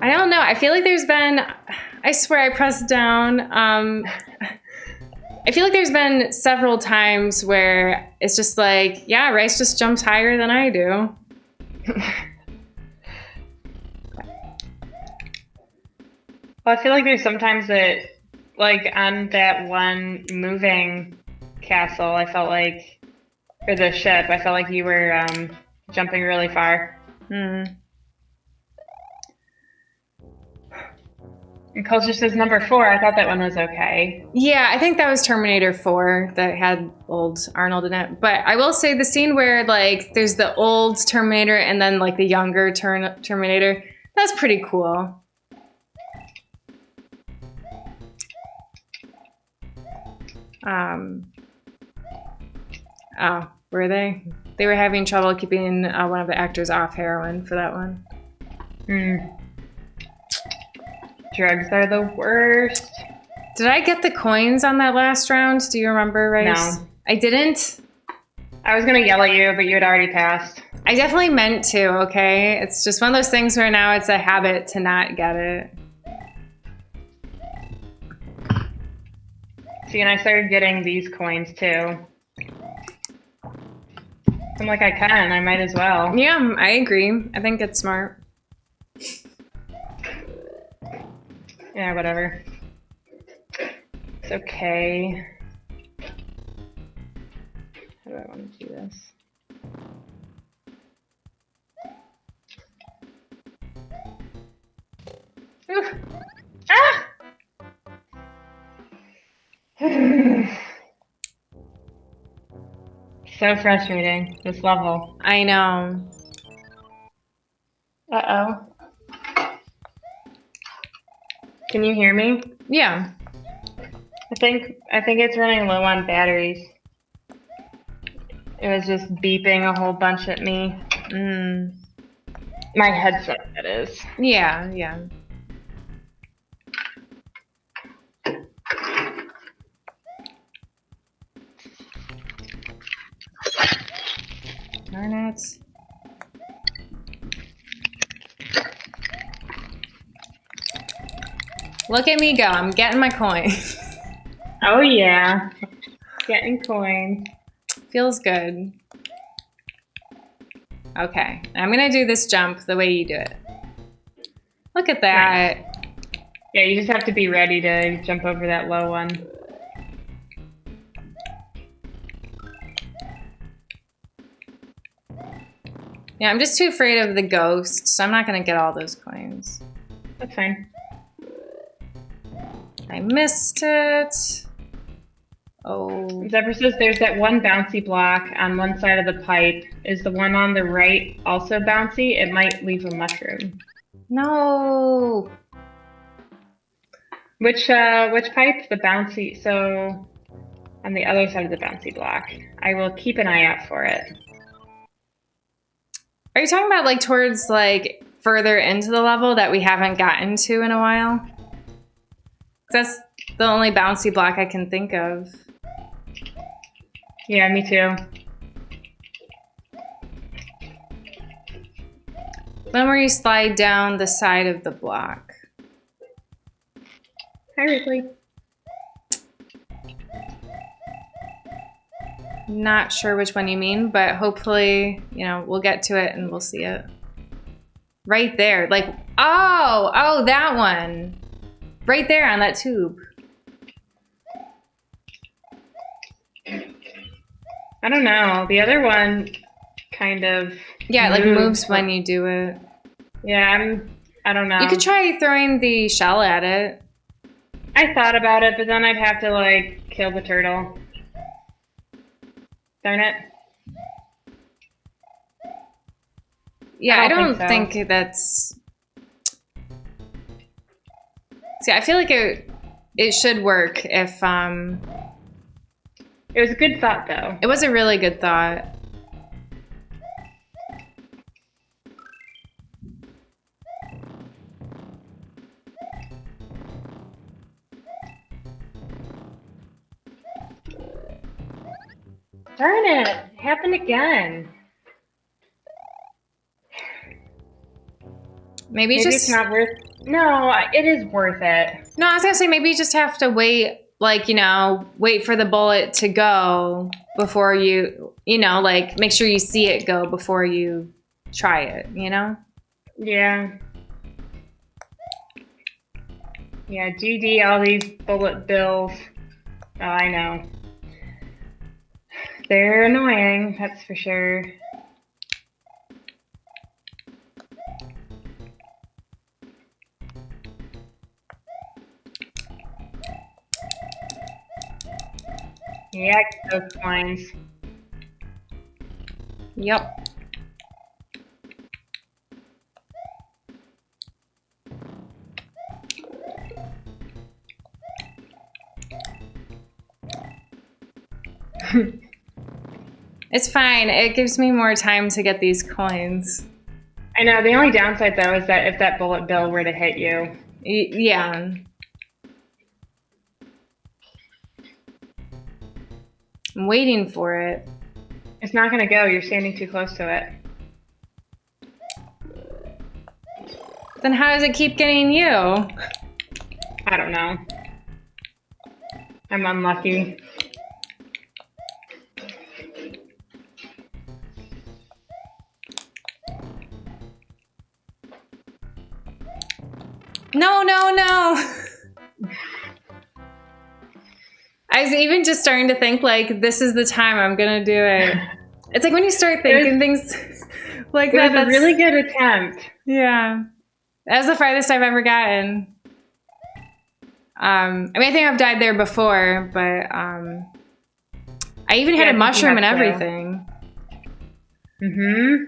I don't know. I feel like there's been... I swear I pressed down. I feel like there's been several times where it's just like, yeah, Rice just jumps higher than I do. Well, I feel like there's sometimes that like on that one moving castle, I felt like, or the ship, I felt like you were jumping really far. And Coach just says number 4. I thought that one was okay. Yeah, I think that was Terminator 4 that had old Arnold in it. But I will say the scene where like there's the old Terminator and then like the younger Terminator, that's pretty cool. Oh, were they? They were having trouble keeping one of the actors off heroin for that one. Drugs are the worst. Did I get the coins on that last round? Do you remember, Rice? No. I didn't? I was going to yell at you, but you had already passed. I definitely meant to, okay? It's just one of those things where now it's a habit to not get it. See, and I started getting these coins too. I'm like, I might as well. Yeah, I agree. I think it's smart. Yeah, whatever. It's okay. How do I want to do this? Oof. Ah! So frustrating, this level. I know. Uh-oh. Can you hear me? Yeah. I think it's running low on batteries. It was just beeping a whole bunch at me. My headset, that is. Yeah, yeah. Darn it. Look at me go. I'm getting my coin. Oh, yeah. Getting coins. Feels good. Okay. I'm going to do this jump the way you do it. Look at that. Nice. Yeah, you just have to be ready to jump over that low one. Yeah, I'm just too afraid of the ghost, so I'm not going to get all those coins. That's fine. I missed it. Oh. Zephyr says there's that one bouncy block on one side of the pipe. Is the one on the right also bouncy? It might leave a mushroom. No. Which pipe? The bouncy. So on the other side of the bouncy block. I will keep an eye out for it. Are you talking about like towards like further into the level that we haven't gotten to in a while? That's the only bouncy block I can think of. Yeah, me too. Then where you slide down the side of the block. Hi, Ripley. Not sure which one you mean, but hopefully, you know, we'll get to it and we'll see it. Right there. Like, oh, that one. Right there on that tube. I don't know. The other one kind of... Yeah, it like moves when you do it. Yeah, I don't know. You could try throwing the shell at it. I thought about it, but then I'd have to, like, kill the turtle. Darn it. Yeah, I don't think that's... See, I feel like it should work if... It was a good thought, though. It was a really good thought. Darn it! It happened again. Maybe it's not worth... No, it is worth it. No, I was gonna say maybe you just have to wait, like, you know, wait for the bullet to go before you know, like, make sure you see it go before you try it, you know? Yeah. Yeah, GD, all these bullet bills. Oh, I know. They're annoying, that's for sure. Yeah, those coins. Yep. It's fine. It gives me more time to get these coins. I know. The only downside, though, is that if that bullet bill were to hit you. Yeah. I'm waiting for it. It's not going to go. You're standing too close to it. Then how does it keep getting you? I don't know. I'm unlucky. No, no, no. I was even just starting to think, like, this is the time I'm going to do it. It's like when you start thinking things like that. It was a really good attempt. Yeah. That was the farthest I've ever gotten. I mean, I think I've died there before, but I even had a mushroom and everything. Mm-hmm.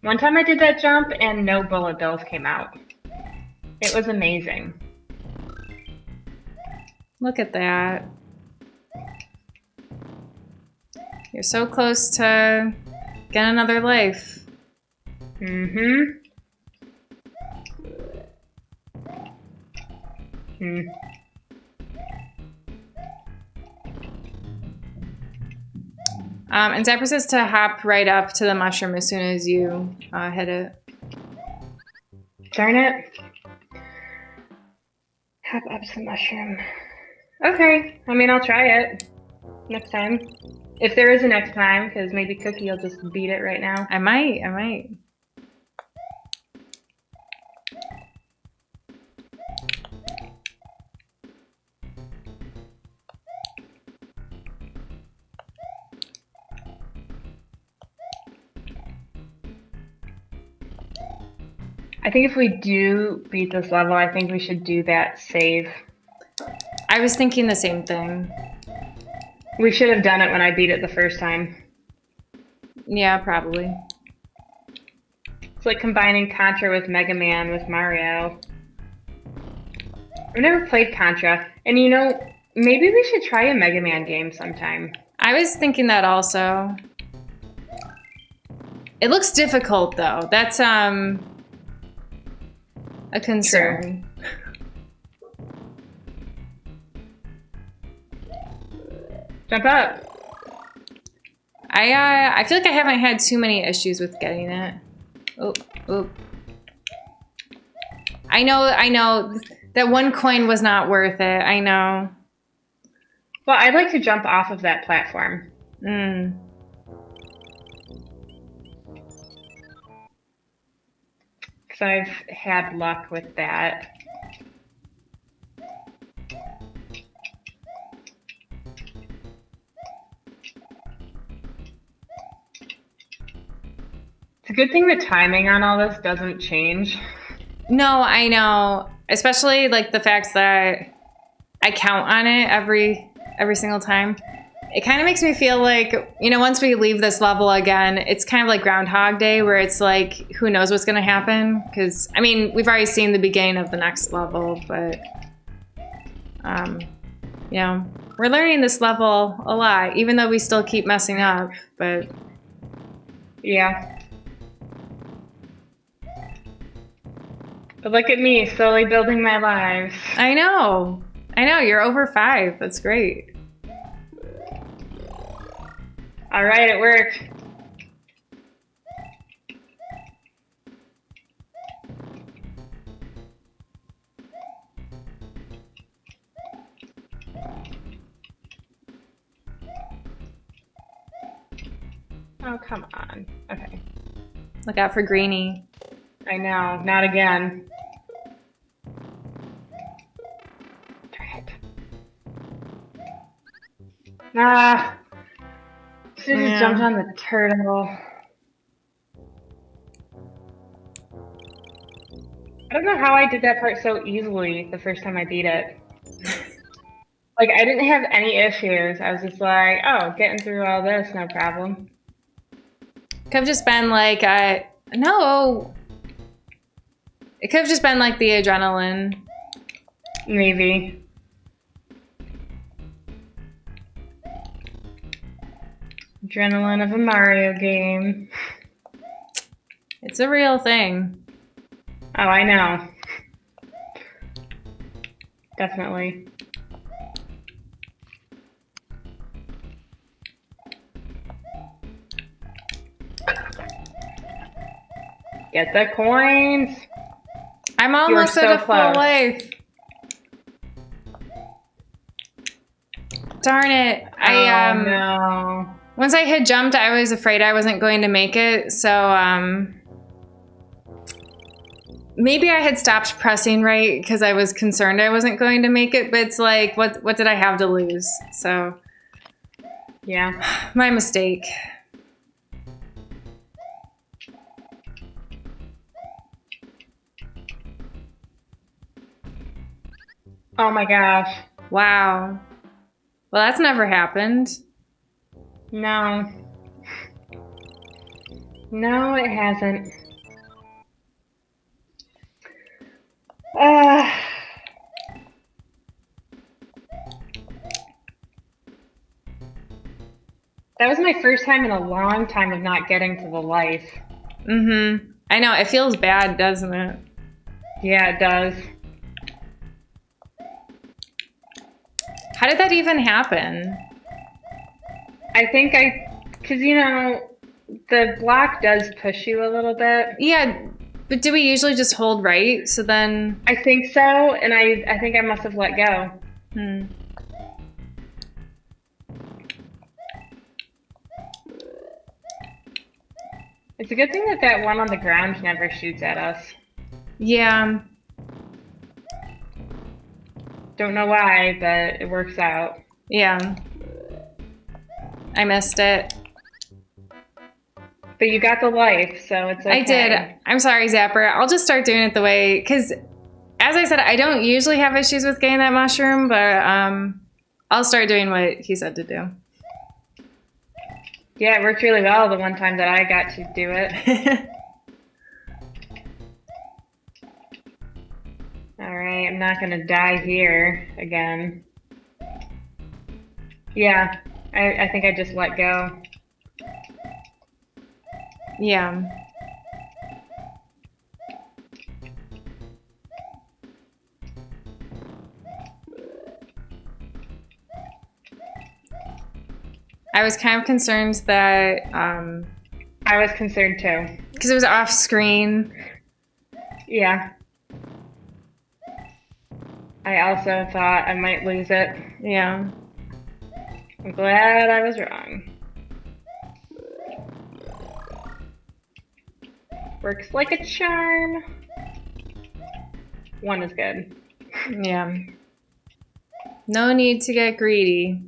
One time I did that jump and no bullet bills came out. It was amazing. Look at that. You're so close to getting another life. Mm-hmm. And Zapper says to hop right up to the mushroom as soon as you hit it. Darn it. Hop up to the mushroom. Okay. I mean, I'll try it next time. If there is a next time, because maybe Cookie will just beat it right now. I might. I think if we do beat this level, I think we should do that save. I was thinking the same thing. We should have done it when I beat it the first time. Yeah, probably. It's like combining Contra with Mega Man with Mario. I've never played Contra, and you know, maybe we should try a Mega Man game sometime. I was thinking that also. It looks difficult though. That's a concern. Jump up. I feel like I haven't had too many issues with getting it. Oh. I know that one coin was not worth it. I know. Well, I'd like to jump off of that platform. Because I've had luck with that. It's a good thing the timing on all this doesn't change. No, I know. Especially like the fact that I count on it every single time. It kind of makes me feel like, you know, once we leave this level again, it's kind of like Groundhog Day where it's like, who knows what's going to happen? Because, I mean, we've already seen the beginning of the next level, but, you know, we're learning this level a lot, even though we still keep messing up, but... Yeah. But look at me, slowly building my lives. I know, you're over 5. That's great. All right, it worked. Oh, come on. Okay. Look out for Greenie. I know. Not again. Darn it. Ah. Should have just jumped on the turtle. I don't know how I did that part so easily the first time I beat it. Like, I didn't have any issues. I was just like, oh, getting through all this, no problem. Could have just been like, no. It could have just been like the adrenaline. Maybe. Adrenaline of a Mario game. It's a real thing. Oh, I know. Definitely. Get the coins. I'm almost at a full life. Darn it. No. Once I had jumped, I was afraid I wasn't going to make it, so maybe I had stopped pressing right because I was concerned I wasn't going to make it, but it's like, what did I have to lose? So, yeah. My mistake. Oh my gosh. Wow. Well, that's never happened. No. No, it hasn't. That was my first time in a long time of not getting to the life. Mm-hmm. I know. It feels bad, doesn't it? Yeah, it does. How did that even happen? I think because the block does push you a little bit. Yeah, but do we usually just hold right? So then... I think so, and I think I must have let go. It's a good thing that one on the ground never shoots at us. Yeah. Don't know why, but it works out. Yeah. I missed it. But you got the life, so it's okay. I did. I'm sorry, Zapper. I'll just start doing it the way... Because, as I said, I don't usually have issues with getting that mushroom, but I'll start doing what he said to do. Yeah, it worked really well the one time that I got to do it. Alright, I'm not gonna die here again. Yeah, I think I just let go. Yeah. I was kind of concerned that... I was concerned too. Because it was off screen. Yeah. I also thought I might lose it. Yeah. I'm glad I was wrong. Works like a charm. One is good. Yeah. No need to get greedy.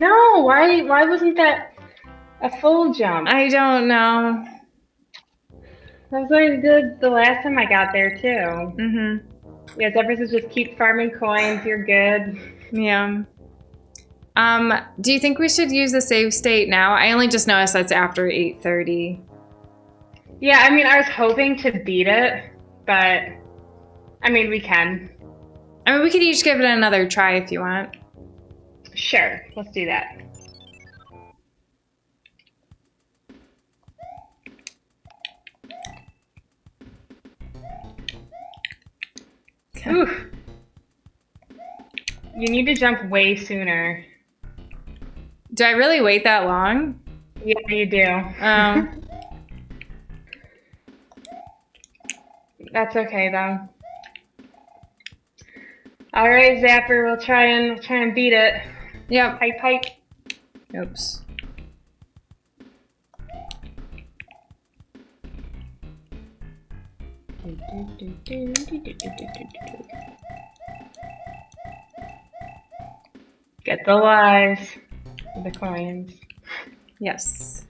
No, why wasn't that a full jump? I don't know. That was what I did the last time I got there too. Mm-hmm. Yeah, Zephyr says just keep farming coins, you're good. Yeah. Do you think we should use the save state now? I only just noticed that's after 8:30. Yeah, I mean, I was hoping to beat it, but I mean, we can. I mean, we could each give it another try if you want. Sure, let's do that. Oof. You need to jump way sooner. Do I really wait that long? Yeah, you do. That's okay though. All right, Zapper, we'll try and beat it. Yep. Pipe. Oops. Get the lives. The coins. Yes.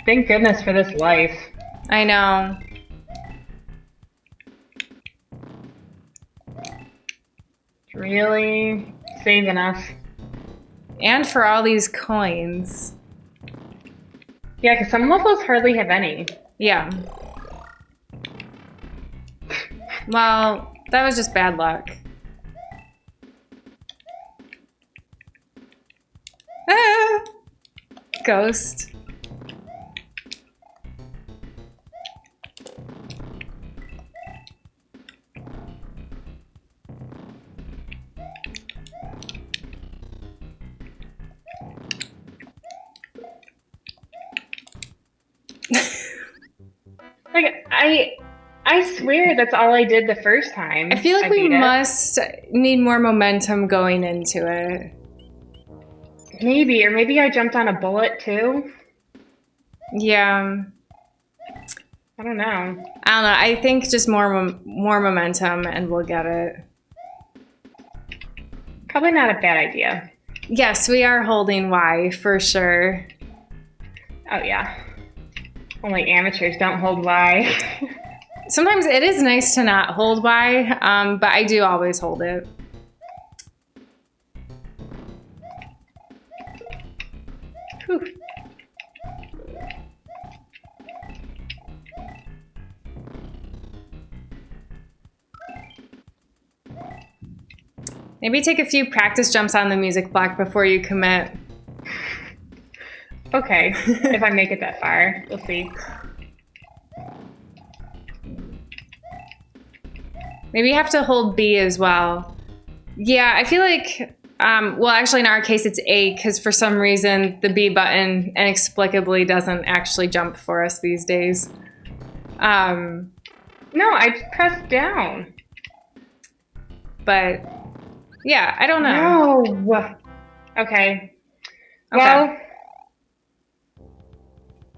Thank goodness for this life. I know. It's really saving us. And for all these coins. Yeah, because some levels hardly have any. Yeah. Well, that was just bad luck. Ah! Ghost. Like, I swear that's all I did the first time. I feel like we must need more momentum going into it. Maybe, or maybe I jumped on a bullet too. Yeah. I don't know. I don't know. I think just more momentum and we'll get it. Probably not a bad idea. Yes, we are holding Y for sure. Oh yeah. Only amateurs don't hold Y. Sometimes it is nice to not hold Y, but I do always hold it. Whew. Maybe take a few practice jumps on the music block before you commit. Okay, if I make it that far, we'll see. Maybe you have to hold B as well. Yeah, I feel like, well, actually in our case it's A, because for some reason the B button inexplicably doesn't actually jump for us these days. No, I pressed down. But, yeah, I don't know. No. Okay. Well,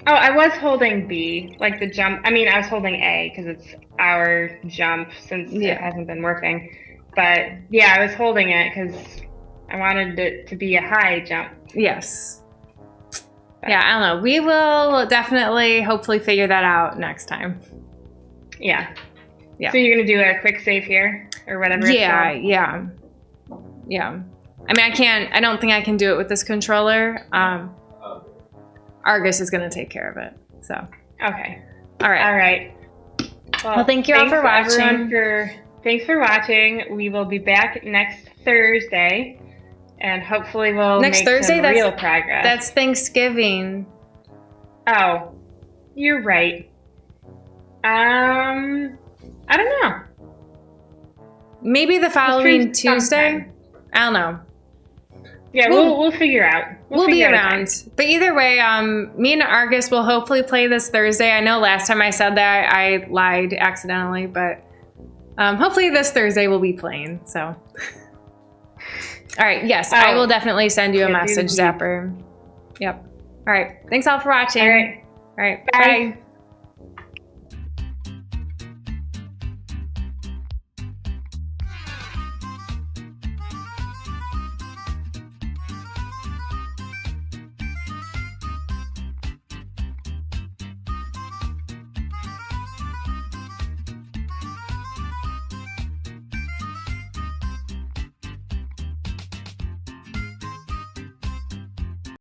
oh, I was holding B, like the jump. I mean, I was holding A because it's our jump since it hasn't been working. But yeah, I was holding it because I wanted it to be a high jump. Yes. But, yeah, I don't know. We will definitely, hopefully, figure that out next time. Yeah. Yeah. So you're gonna do a quick save here or whatever. Yeah. Yeah. I mean, I don't think I can do it with this controller. Argus is going to take care of it. So. Okay. All right. Well, thank you all for watching. Thanks for watching. We will be back next Thursday, and hopefully we'll make some real progress. That's Thanksgiving. Oh, you're right. I don't know. Maybe the following Tuesday. I don't know. Yeah, we'll figure out. We'll be around. But either way, me and Argus will hopefully play this Thursday. I know last time I said that I lied accidentally, but hopefully this Thursday we'll be playing. So, all right. Yes, I will definitely send you a message, Zapper. Yep. All right. Thanks all for watching. All right. Bye. Bye.